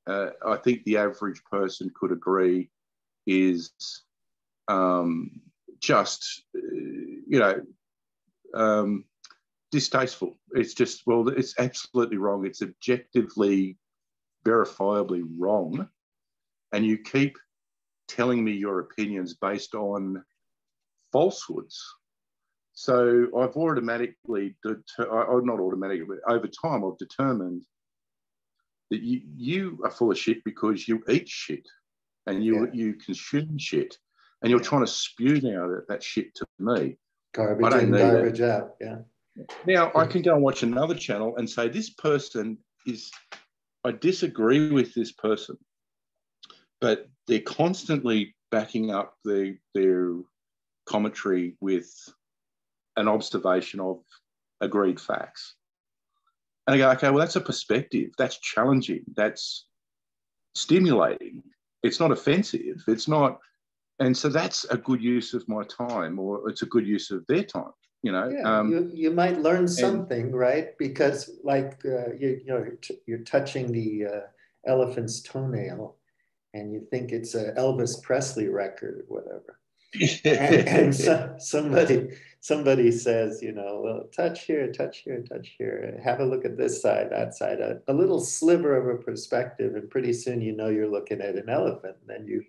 I think the average person could agree is just, distasteful. It's just, well, it's absolutely wrong. It's objectively, verifiably wrong. And you keep telling me your opinions based on falsehoods. So I've automatically, not automatically, but over time, I've determined that you are full of shit because you eat shit and you consume shit, and you're trying to spew now that shit to me. Garbage in, garbage out. Yeah. Now I can go and watch another channel and say, this person is, I disagree with this person, but they're constantly backing up their commentary with an observation of agreed facts. And I go, okay, well, that's a perspective. That's challenging. That's stimulating. It's not offensive. It's not. And so that's a good use of my time, or it's a good use of their time, you know. Yeah, you might learn something, right? Because like, you're touching the elephant's toenail and you think it's an Elvis Presley record or whatever. and so somebody says, well, touch here, touch here, touch here. Have a look at this side, that side. A little sliver of a perspective, and pretty soon you're looking at an elephant. And then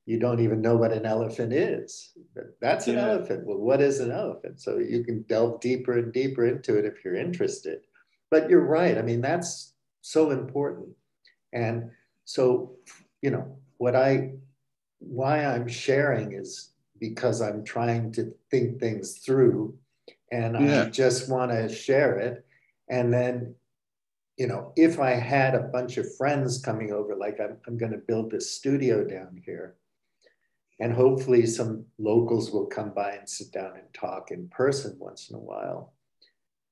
you don't even know what an elephant is. That's an elephant. Well, what is an elephant? So you can delve deeper and deeper into it if you're interested. But you're right. I mean, that's so important. And so, why I'm sharing is because I'm trying to think things through, and I just want to share it. And then, if I had a bunch of friends coming over, like I'm going to build this studio down here, and hopefully some locals will come by and sit down and talk in person once in a while.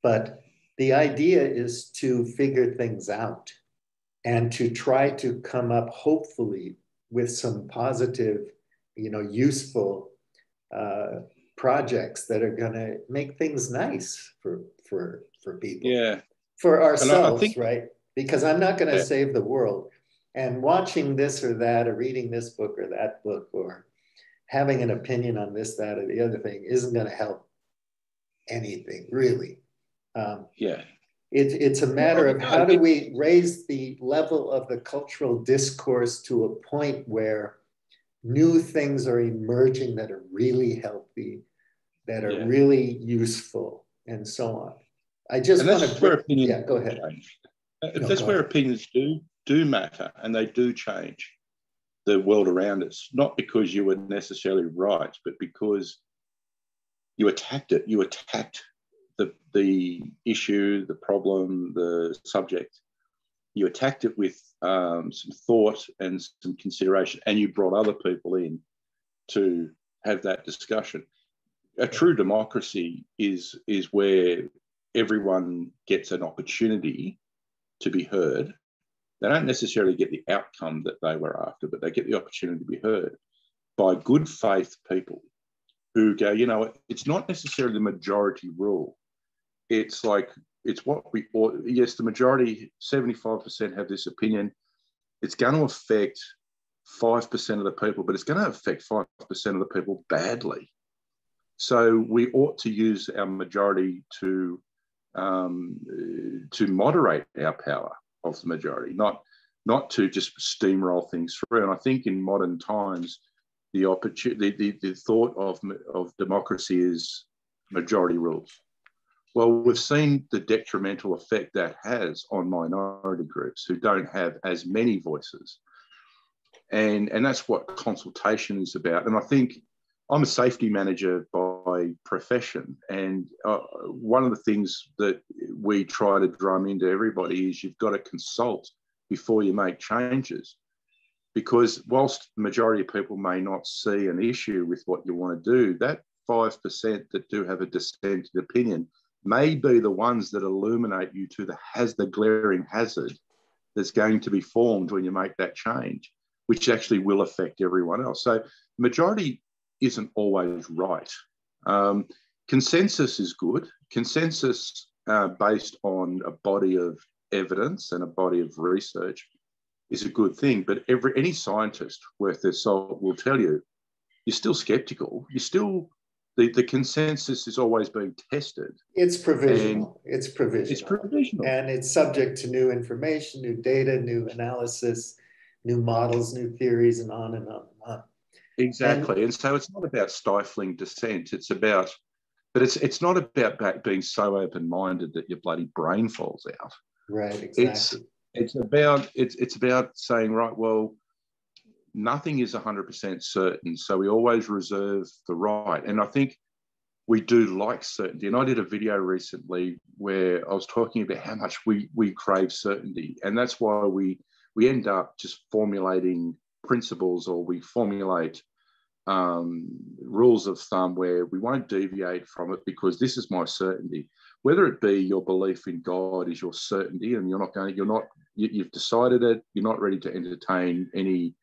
But the idea is to figure things out and to try to come up, hopefully, with some positive, useful projects that are going to make things nice for people. Yeah. For ourselves, I think, right? Because I'm not going to save the world. And watching this or that, or reading this book or that book, or having an opinion on this, that, or the other thing isn't going to help anything, really. It's a matter of how do we raise the level of the cultural discourse to a point where new things are emerging that are really healthy, that are really useful, and so on. I just want to go ahead. That's where opinions do matter, and they do change the world around us, not because you were necessarily right, but because you attacked it. You attacked the issue, the problem, the subject. You attacked it with some thought and some consideration, and you brought other people in to have that discussion. A true democracy is where everyone gets an opportunity to be heard. They don't necessarily get the outcome that they were after, but they get the opportunity to be heard by good faith people who go, it's not necessarily the majority rule. It's like, it's what we ought. Yes, the majority, 75% have this opinion. It's going to affect 5% of the people, but it's going to affect 5% of the people badly. So we ought to use our majority to moderate our power of the majority, not to just steamroll things through. And I think in modern times, the thought of democracy is majority rules. Well, we've seen the detrimental effect that has on minority groups who don't have as many voices. And that's what consultation is about. And I think I'm a safety manager by profession. And one of the things that we try to drum into everybody is you've got to consult before you make changes. Because whilst the majority of people may not see an issue with what you want to do, that 5% that do have a dissenting opinion may be the ones that illuminate you to the glaring hazard that's going to be formed when you make that change, which actually will affect everyone else. So majority isn't always right. Consensus is good. Consensus based on a body of evidence and a body of research is a good thing. But any scientist worth their salt will tell you, you're still skeptical. You're still, the consensus is always being tested. It's provisional. It's provisional. It's provisional. And it's subject to new information, new data, new analysis, new models, new theories, and on and on and on. Exactly. And so it's not about stifling dissent. It's about, but it's not about being so open-minded that your bloody brain falls out. Right, exactly. It's about saying, right, well, nothing is 100% certain, so we always reserve the right. And I think we do like certainty. And I did a video recently where I was talking about how much we crave certainty. And that's why we end up just formulating principles, or we formulate rules of thumb where we won't deviate from it because this is my certainty. Whether it be your belief in God is your certainty, and you've decided it, you're not ready to entertain any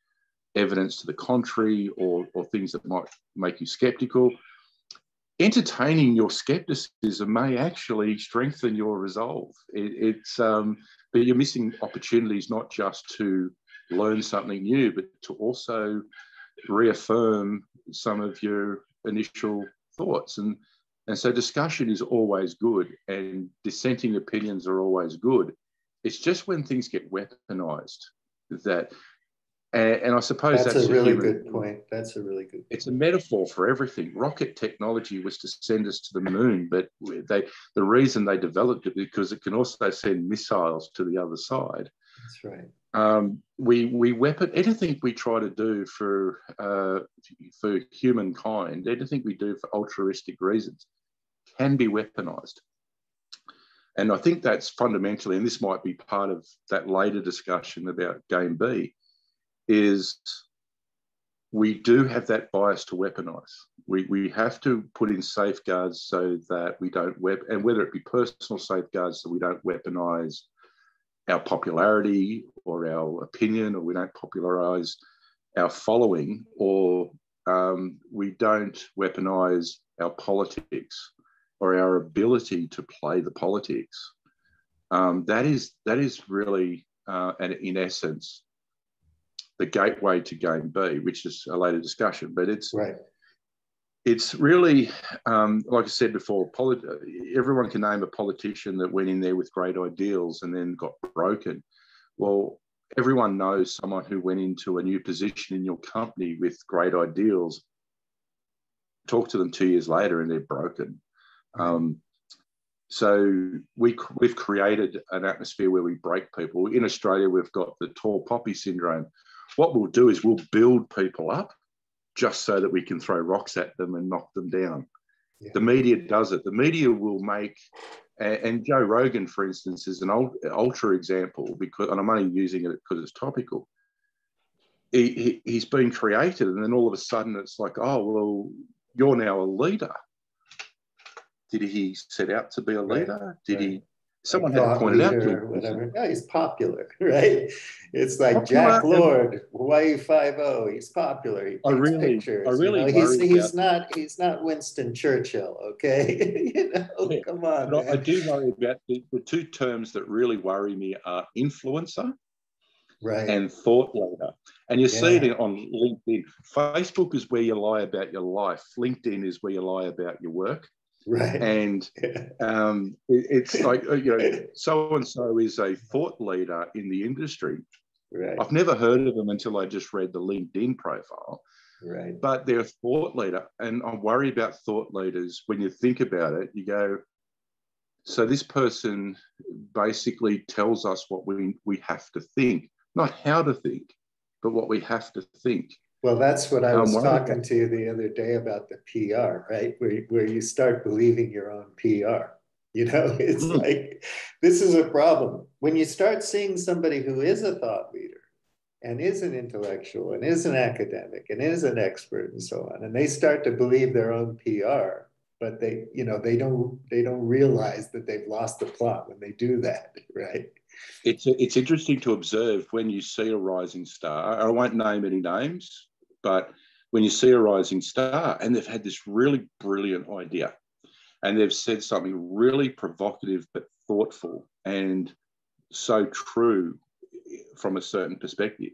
evidence to the contrary or things that might make you skeptical. Entertaining your skepticism may actually strengthen your resolve. But you're missing opportunities not just to learn something new, but to also reaffirm some of your initial thoughts. And so discussion is always good, and dissenting opinions are always good. It's just when things get weaponized that, and I suppose that's a really good point. That's a really good point. It's a metaphor for everything. Rocket technology was to send us to the moon, but the reason they developed it because it can also send missiles to the other side. That's right. We weapon anything we try to do for humankind, anything we do for altruistic reasons can be weaponized. And I think that's fundamentally, and this might be part of that later discussion about GameB, is we do have that bias to weaponize. We have to put in safeguards so that we don't and whether it be personal safeguards so we don't weaponize our popularity or our opinion, or we don't popularize our following, or we don't weaponize our politics or our ability to play the politics. That is really, and in essence, the gateway to GameB, which is a later discussion. But it's right. It's really, like I said before, everyone can name a politician that went in there with great ideals and then got broken. Well, everyone knows someone who went into a new position in your company with great ideals. Talk to them 2 years later and they're broken. So we've created an atmosphere where we break people. In Australia, we've got the tall poppy syndrome. What we'll do is we'll build people up just so that we can throw rocks at them and knock them down. Yeah. The media does it. The media will make, and Joe Rogan, for instance, is an ultra example, because, and I'm only using it because it's topical. He's been created, and then all of a sudden it's like, oh, well, you're now a leader. Did he set out to be a leader? Did he? Someone had pointed out to him. Whatever. No, he's popular, right? It's like popular, Jack Lord, Hawaii 5-0. He's popular. He takes pictures. He's not Winston Churchill, okay? Come on. I do worry about the two terms that really worry me are influencer, right, and thought leader. And you see it on LinkedIn. Facebook is where you lie about your life. LinkedIn is where you lie about your work. Right. And it's like, so-and-so is a thought leader in the industry. Right. I've never heard of them until I just read the LinkedIn profile. Right. But they're a thought leader. And I worry about thought leaders. When you think about it, you go, so this person basically tells us what we have to think, not how to think, but what we have to think. Well, that's what I was talking to you the other day about the PR, right? Where you start believing your own PR. It's like, this is a problem. When you start seeing somebody who is a thought leader and is an intellectual and is an academic and is an expert and so on, and they start to believe their own PR, but they don't realize that they've lost the plot when they do that, right? It's interesting to observe when you see a rising star. I won't name any names, but when you see a rising star and they've had this really brilliant idea and they've said something really provocative but thoughtful, and so true from a certain perspective.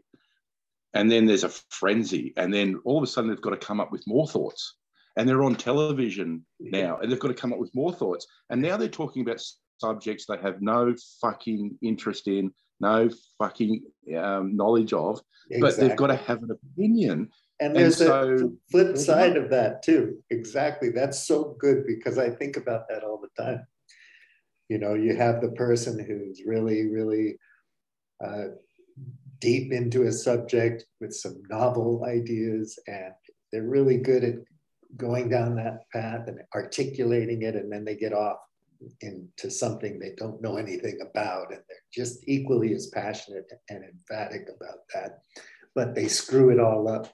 And then there's a frenzy. And then all of a sudden they've got to come up with more thoughts. And they're on television now, and they've got to come up with more thoughts. And now they're talking about subjects they have no fucking interest in, no fucking knowledge of, but they've got to have an opinion. And there's a flip side of that too. Exactly. That's so good, because I think about that all the time. You know, you have the person who's really, really deep into a subject with some novel ideas, and they're really good at going down that path and articulating it, and then they get off into something they don't know anything about, and they're just equally as passionate and emphatic about that, but they screw it all up.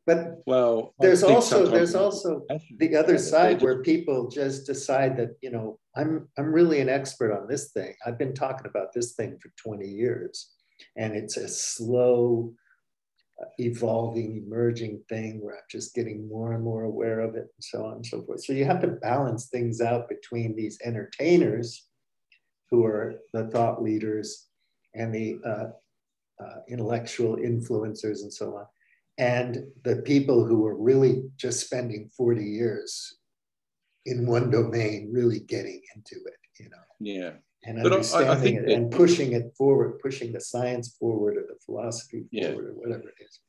But well, there's also the other side where people just decide that, you know, I'm really an expert on this thing. I've been talking about this thing for 20 years, and it's a slow evolving, emerging thing where I'm just getting more and more aware of it, and so on and so forth. So you have to balance things out between these entertainers who are the thought leaders and the intellectual influencers and so on, and the people who are really just spending 40 years in one domain, really getting into it, you know. Yeah. And understanding it and pushing it forward, pushing the science forward or the philosophy forward or whatever it is.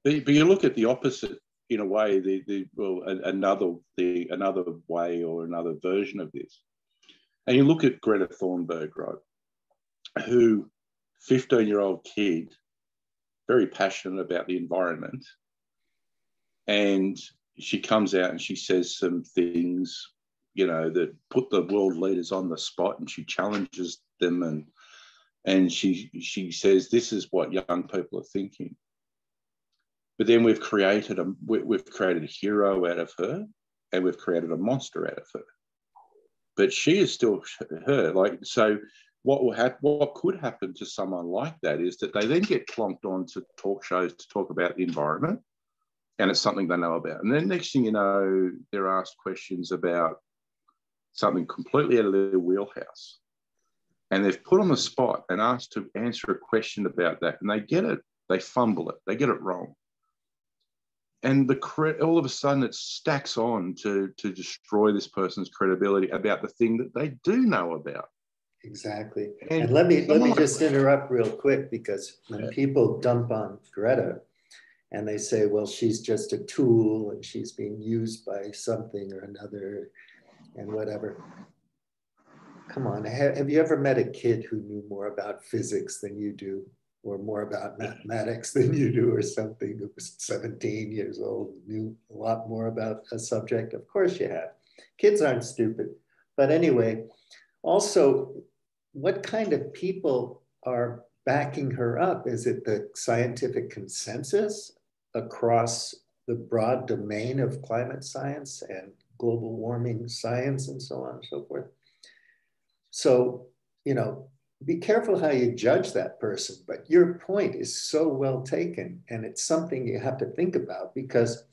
But you look at the opposite in a way, another way or another version of this. And you look at Greta Thunberg, right, who 15-year-old kid, very passionate about the environment. And she comes out and she says some things, you know, that put the world leaders on the spot, and she challenges them, and she says, this is what young people are thinking. But then we've created a hero out of her, and we've created a monster out of her. But she is still her. Like, so what could happen to someone like that is that they then get plonked onto talk shows to talk about the environment, and it's something they know about. And then next thing you know, they're asked questions about something completely out of their wheelhouse, and they've put on the spot and asked to answer a question about that, and they get it, they fumble it, they get it wrong, and all of a sudden it stacks on to destroy this person's credibility about the thing that they do know about. Exactly. And let me just interrupt real quick, because when people dump on Greta and they say, well, she's just a tool and she's being used by something or another and whatever. Come on, have you ever met a kid who knew more about physics than you do, or more about mathematics than you do, or something, who was 17 years old, knew a lot more about a subject? Of course you have. Kids aren't stupid. But anyway, also, what kind of people are backing her up? Is it the scientific consensus across the broad domain of climate science and global warming science and so on and so forth? So, you know, be careful how you judge that person, but your point is so well taken, and it's something you have to think about, because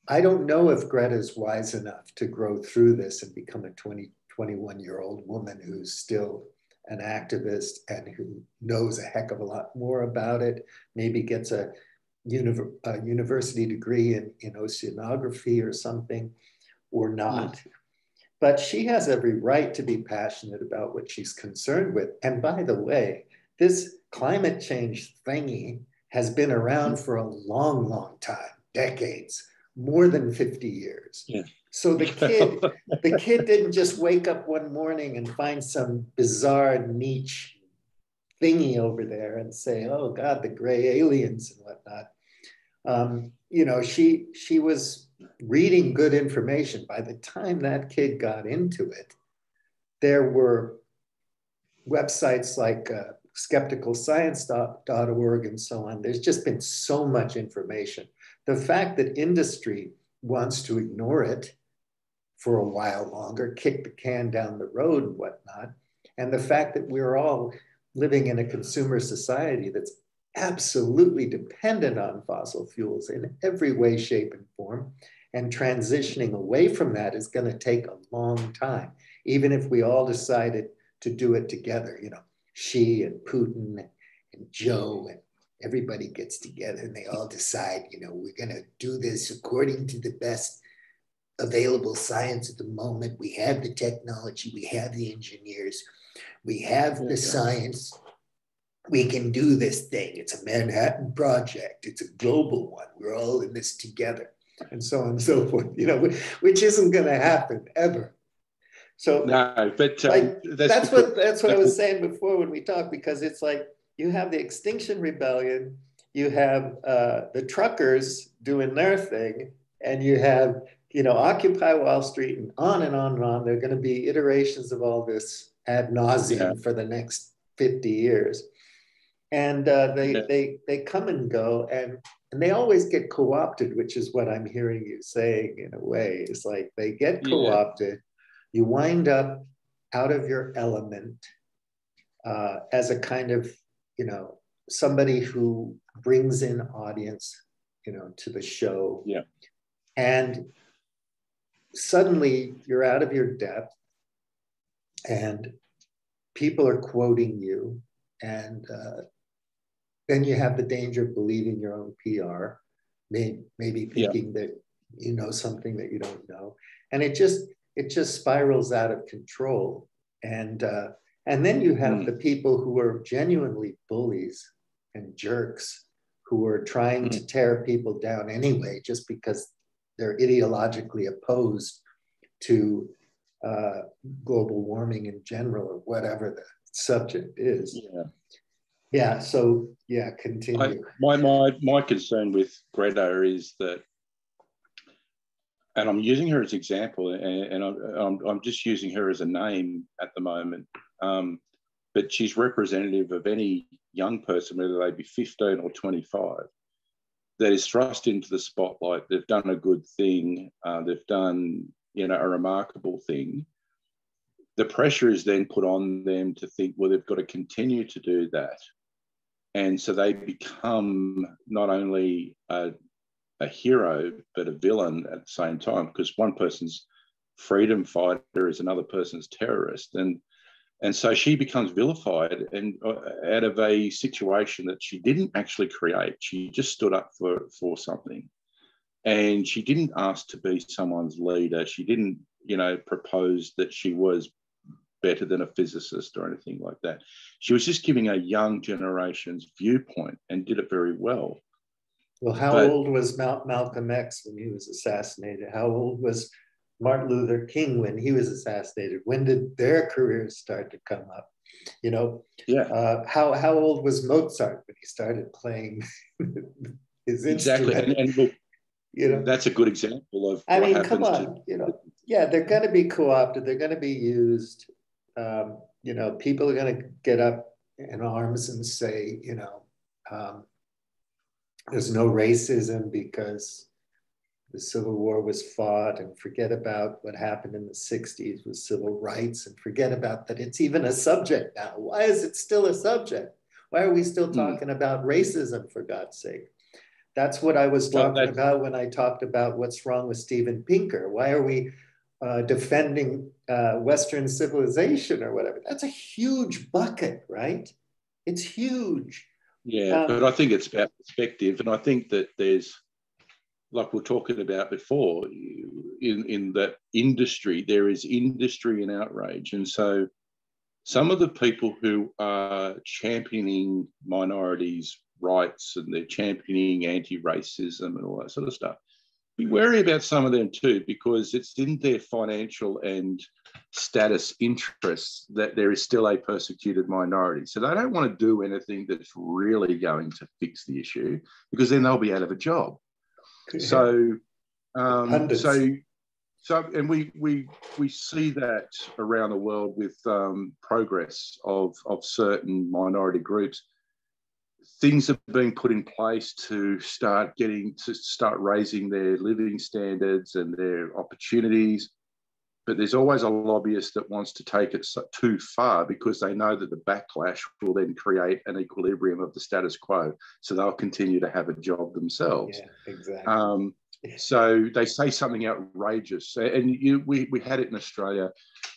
I don't know if Greta's wise enough to grow through this and become a 21-year-old woman who's still an activist and who knows a heck of a lot more about it, maybe gets a university degree in oceanography or something, or not. But she has every right to be passionate about what she's concerned with. And by the way, this climate change thingy has been around for a long, long time, decades, more than 50 years. Yeah. So the kid didn't just wake up one morning and find some bizarre niche thingy over there and say, oh God, the gray aliens and whatnot. You know, she was reading good information. By the time that kid got into it, there were websites like skepticalscience.org and so on. There's just been so much information. The fact that industry wants to ignore it for a while longer, kick the can down the road and whatnot, and the fact that we're all living in a consumer society that's absolutely dependent on fossil fuels in every way, shape, and form, and transitioning away from that is going to take a long time. Even if we all decided to do it together. You know, Xi and Putin and Joe and everybody gets together and they all decide, you know, we're going to do this according to the best available science at the moment. We have the technology, we have the engineers, we have the science. We can do this thing. It's a Manhattan project. It's a global one. We're all in this together, and so on and so forth, you know, which isn't going to happen ever. So no, but like, that's what I was saying before when we talked, because it's like you have the Extinction Rebellion, you have the truckers doing their thing, and you have, you know, Occupy Wall Street, and on and on and on. There are going to be iterations of all this ad nauseum for the next 50 years. And they come and go, and they always get co-opted, which is what I'm hearing you saying in a way. It's like they get co-opted. You wind up out of your element as a kind of, you know, somebody who brings in audience, you know, to the show. Yeah. And suddenly you're out of your depth and people are quoting you, and then you have the danger of believing your own PR, maybe thinking that you know something that you don't know, and it just spirals out of control. And then you have the people who are genuinely bullies and jerks who are trying to tear people down anyway, just because they're ideologically opposed to global warming in general, or whatever the subject is. Yeah. So continue. My concern with Greta is that, and I'm using her as an example, and I'm just using her as a name at the moment, but she's representative of any young person, whether they be 15 or 25, that is thrust into the spotlight. They've done a good thing. They've done, you know, a remarkable thing. The pressure is then put on them to think, well, they've got to continue to do that. And so they become not only a hero, but a villain at the same time, because one person's freedom fighter is another person's terrorist. And so she becomes vilified, and out of a situation that she didn't actually create. She just stood up for something. And she didn't ask to be someone's leader. She didn't, you know, propose that she was better than a physicist or anything like that. She was just giving a young generation's viewpoint, and did it very well. Well, how old was Malcolm X when he was assassinated? How old was Martin Luther King when he was assassinated? When did their careers start to come up? You know, how old was Mozart when he started playing his instrument? Exactly, and look, you know, that's a good example of. I mean, come on, you know, they're going to be co-opted. They're going to be used. You know, people are going to get up in arms and say, you know, there's no racism because the Civil War was fought, and forget about what happened in the 60s with civil rights, and forget about that it's even a subject now. Why is it still a subject? Why are we still talking about racism, for God's sake? That's what I was talking about when I talked about what's wrong with Steven Pinker. Why are we defending Western civilization or whatever? That's a huge bucket, right? It's huge. Yeah, but I think it's about perspective. And I think that there's, like we were talking about before, in that industry, there is industry and outrage. And so some of the people who are championing minorities' rights, and they're championing anti-racism and all that sort of stuff, be wary about some of them too, because it's in their financial and status interests that there is still a persecuted minority. So they don't want to do anything that's really going to fix the issue, because then they'll be out of a job. So, and we see that around the world with progress of certain minority groups. Things are being put in place to start raising their living standards and their opportunities. But there's always a lobbyist that wants to take it too far, because they know that the backlash will then create an equilibrium of the status quo. So they'll continue to have a job themselves. Yeah, exactly. So they say something outrageous. And we had it in Australia.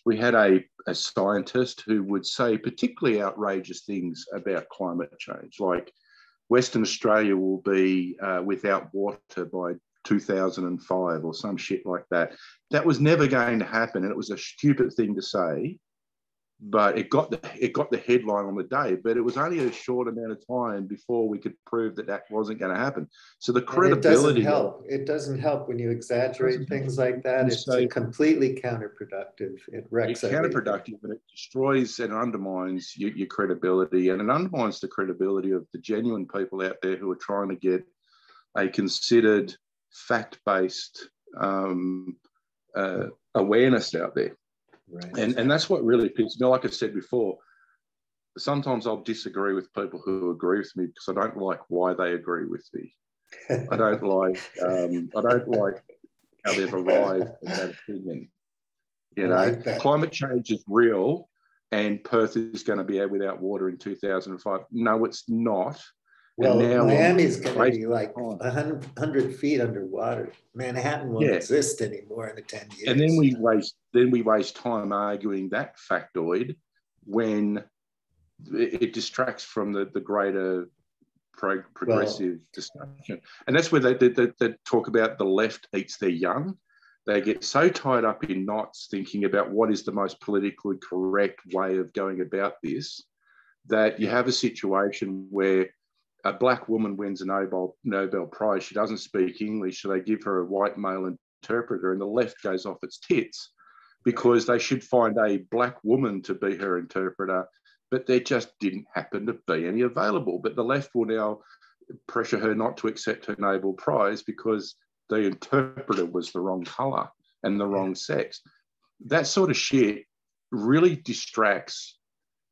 We had a scientist who would say particularly outrageous things about climate change, like Western Australia will be without water by 2005 or some shit like that. That was never going to happen. And it was a stupid thing to say, but it got the headline on the day. But it was only a short amount of time before we could prove that that wasn't going to happen. So the credibility. It doesn't help when you exaggerate things like that. It's completely counterproductive. It wrecks everything. Counterproductive, but it destroys and undermines your credibility, and it undermines the credibility of the genuine people out there who are trying to get a considered, fact-based awareness out there. Right. And that's what really pisses me. Like I said before, sometimes I'll disagree with people who agree with me because I don't like why they agree with me. I don't like how they've arrived at that opinion. You know, like climate change is real, and Perth is going to be out without water in 2005. No, it's not. Well, now Miami's going to be like 100 feet underwater. Manhattan won't exist anymore in the 10 years. And then we waste time arguing that factoid when it distracts from the greater progressive discussion. And that's where they talk about the left eats their young. They get so tied up in knots thinking about what is the most politically correct way of going about this, that you have a situation where a black woman wins a Nobel Prize. She doesn't speak English, so they give her a white male interpreter, and the left goes off its tits because they should find a black woman to be her interpreter, but there just didn't happen to be any available. But the left will now pressure her not to accept her Nobel Prize because the interpreter was the wrong colour and the wrong sex. That sort of shit really distracts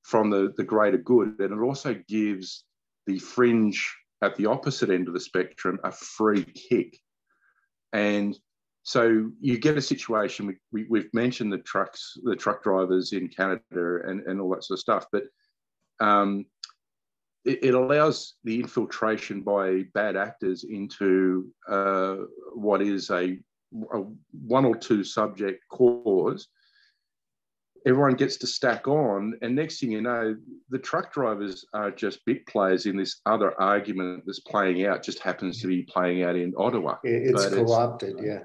from the greater good, and it also gives the fringe at the opposite end of the spectrum a free kick. And so you get a situation, we've mentioned the truck drivers in Canada and all that sort of stuff, but it allows the infiltration by bad actors into what is a one or two subject cause. Everyone gets to stack on, and next thing you know, the truck drivers are just big players in this other argument that's playing out, just happens to be playing out in Ottawa. It's co-opted, yeah.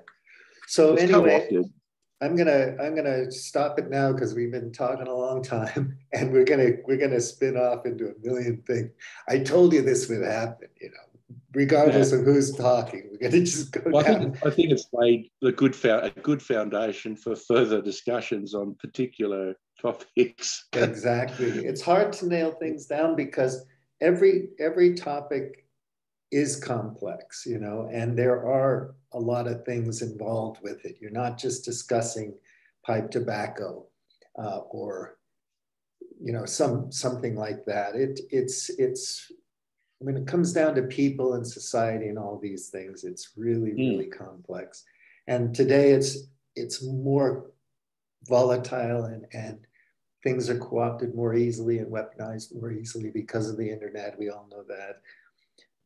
So anyway, co-opted. I'm gonna stop it now because we've been talking a long time, and we're gonna spin off into a million things. I told you this would happen, you know. Regardless of who's talking, we're going to just go down. I think it's laid a good foundation for further discussions on particular topics. Exactly. It's hard to nail things down because every topic is complex, you know, and there are a lot of things involved with it. You're not just discussing pipe tobacco or, you know, something like that. It's when it comes down to people and society and all these things, it's really, really complex. And today it's more volatile and things are co-opted more easily and weaponized more easily because of the internet. We all know that.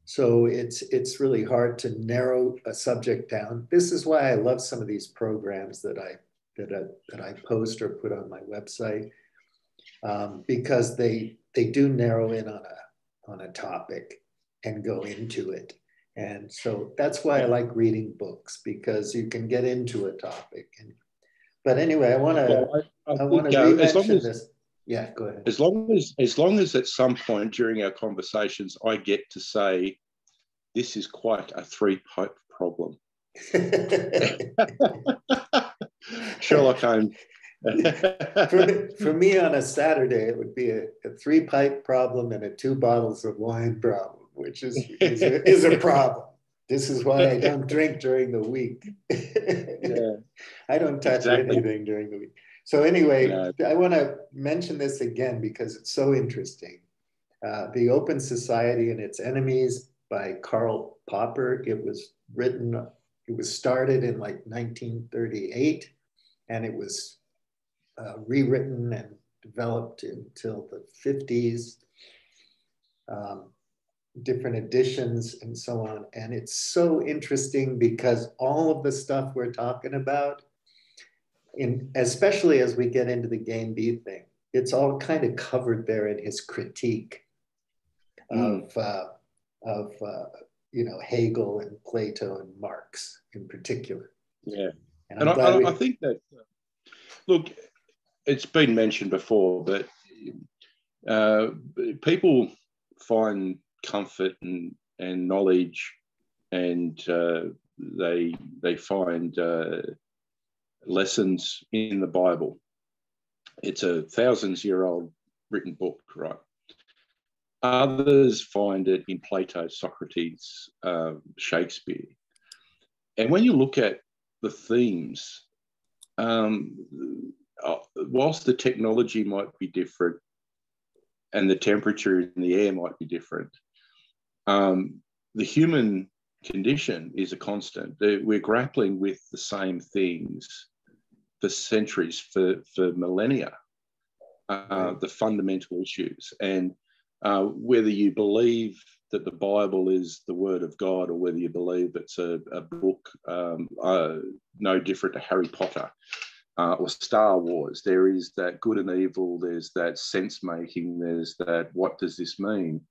So it's really hard to narrow a subject down. This is why I love some of these programs that I post or put on my website, because they do narrow in on a topic and go into it. And so that's why I like reading books, because you can get into a topic. But anyway, I want to re-mention this. Yeah, go ahead. As long as at some point during our conversations, I get to say, this is quite a three-pipe problem. Sherlock Holmes. For me on a Saturday, it would be a three-pipe problem and a 2 bottles of wine problem, which is a problem. This is why I don't drink during the week. Yeah. I don't touch anything during the week. So anyway, I want to mention this again because it's so interesting. The Open Society and Its Enemies by Karl Popper. It was started in like 1938, and it was rewritten and developed until the 50s. different editions and so on. And it's so interesting because all of the stuff we're talking about, especially as we get into the GameB thing, it's all kind of covered there in his critique of Hegel and Plato and Marx in particular. Yeah. And And I think that, look, it's been mentioned before, but people find comfort and knowledge, and they find lessons in the Bible. It's a thousands-year-old written book, right? Others find it in Plato, Socrates, Shakespeare. And when you look at the themes, whilst the technology might be different and the temperature in the air might be different, the human condition is a constant. We're grappling with the same things for centuries, for millennia, the fundamental issues. And whether you believe that the Bible is the word of God, or whether you believe it's a book no different to Harry Potter or Star Wars, there is that good and evil, there's that sense making, there's that what does this mean?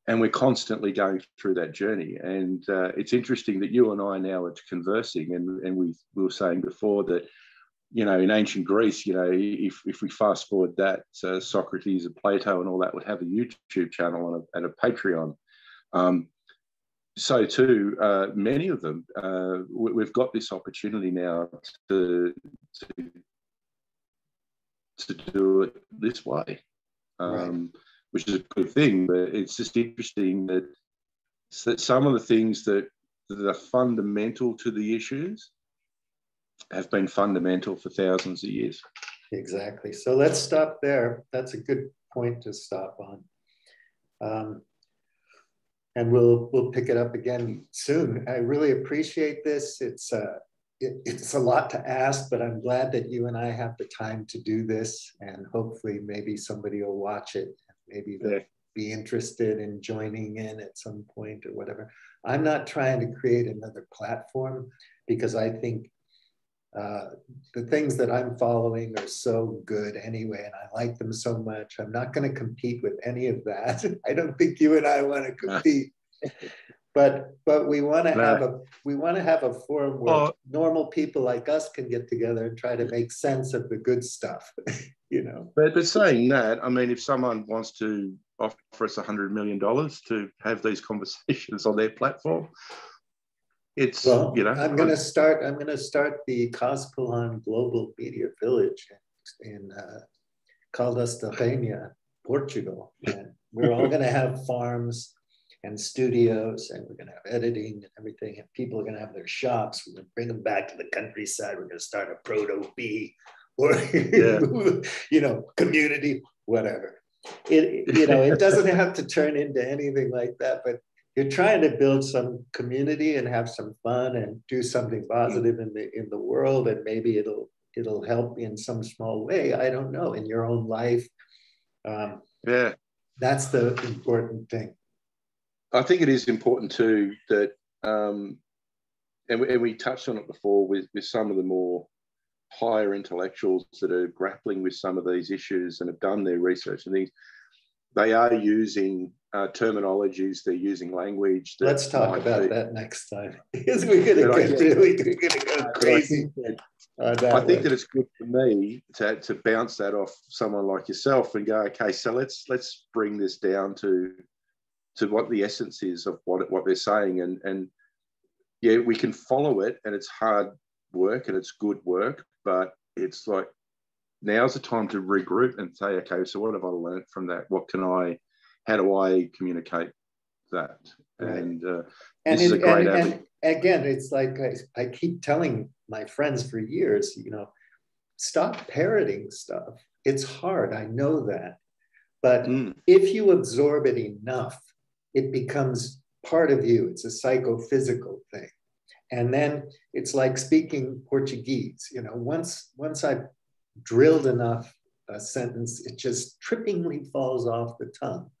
And we're constantly going through that journey. And it's interesting that you and I now are conversing, and we were saying before that, in ancient Greece, if we fast forward that, Socrates and Plato and all that would have a YouTube channel and a Patreon. So too, many of them, we've got this opportunity now to do it this way, which is a good thing. But it's just interesting that some of the things that are fundamental to the issues have been fundamental for thousands of years. Exactly. So let's stop there. That's a good point to stop on. And we'll pick it up again soon. I really appreciate this. It's a lot to ask, but I'm glad that you and I have the time to do this, and hopefully maybe somebody will watch it. Maybe they'll be interested in joining in at some point or whatever. I'm not trying to create another platform, because I think the things that I'm following are so good anyway, and I like them so much. I'm not going to compete with any of that. I don't think you and I want to compete, but we want to have a forum where normal people like us can get together and try to make sense of the good stuff. But saying that, I mean, if someone wants to offer us $100 million to have these conversations on their platform, it's, I'm going to start the Cospolan Global Media Village in Caldas da Rainha, Portugal, and we're all going to have farms and studios, and we're going to have editing and everything, and people are going to have their shops. We're going to bring them back to the countryside. We're going to start a proto-bee, or community, whatever. It doesn't have to turn into anything like that, but you're trying to build some community and have some fun and do something positive in the world, and maybe it'll help in some small way. I don't know, in your own life. That's the important thing. I think it is important too that, and we touched on it before with some of the more higher intellectuals that are grappling with some of these issues and have done their research and things. They are using terminologies, they're using language. Let's talk about that next time, because we're going to go crazy. I think that it's good for me to bounce that off someone like yourself and go, okay, so let's bring this down to what the essence is of what they're saying, and yeah, we can follow it, and it's hard work and it's good work, but it's like, now's the time to regroup and say, okay, so what have I learned from that? How do I communicate that? Right. And this is a great avenue. And again, it's like I keep telling my friends for years, stop parroting stuff. It's hard, I know that. But if you absorb it enough, it becomes part of you. It's a psychophysical thing. And then it's like speaking Portuguese. Once I've drilled enough a sentence, it just trippingly falls off the tongue,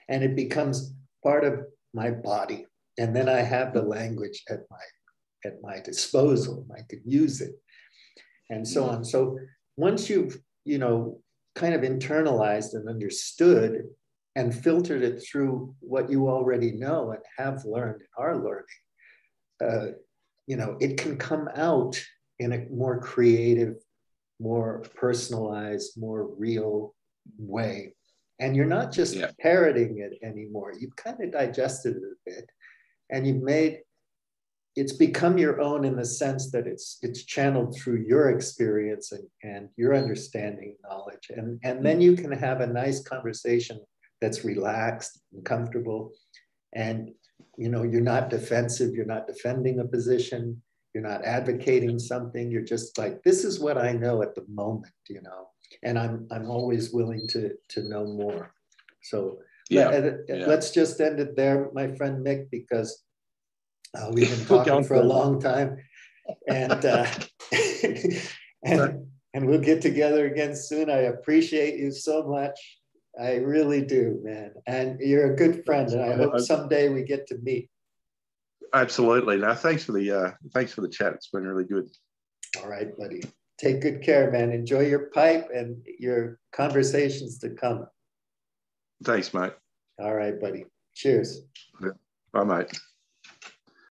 and it becomes part of my body. And then I have the language at my disposal. I could use it and so on. So once you've, you know, kind of internalized and understood and filtered it through what you already know and have learned and are learning, you know, it can come out in a more creative, more personalized, more real way. And you're not just parroting it anymore. You've kind of digested it a bit, and you've made it's become your own in the sense that it's channeled through your experience and your understanding knowledge. And then you can have a nice conversation that's relaxed and comfortable. And you know, you're not defensive, you're not defending a position, you're not advocating something, you're just like, this is what I know at the moment, you know, and I'm always willing to know more. So let's just end it there, my friend Mick, because we've been talking for a long time, and and we'll get together again soon. I appreciate you so much. I really do, man. And you're a good friend, and I hope someday we get to meet. Absolutely. No, thanks for the chat. It's been really good. All right, buddy. Take good care, man. Enjoy your pipe and your conversations to come. Thanks, mate. All right, buddy. Cheers. Bye, mate.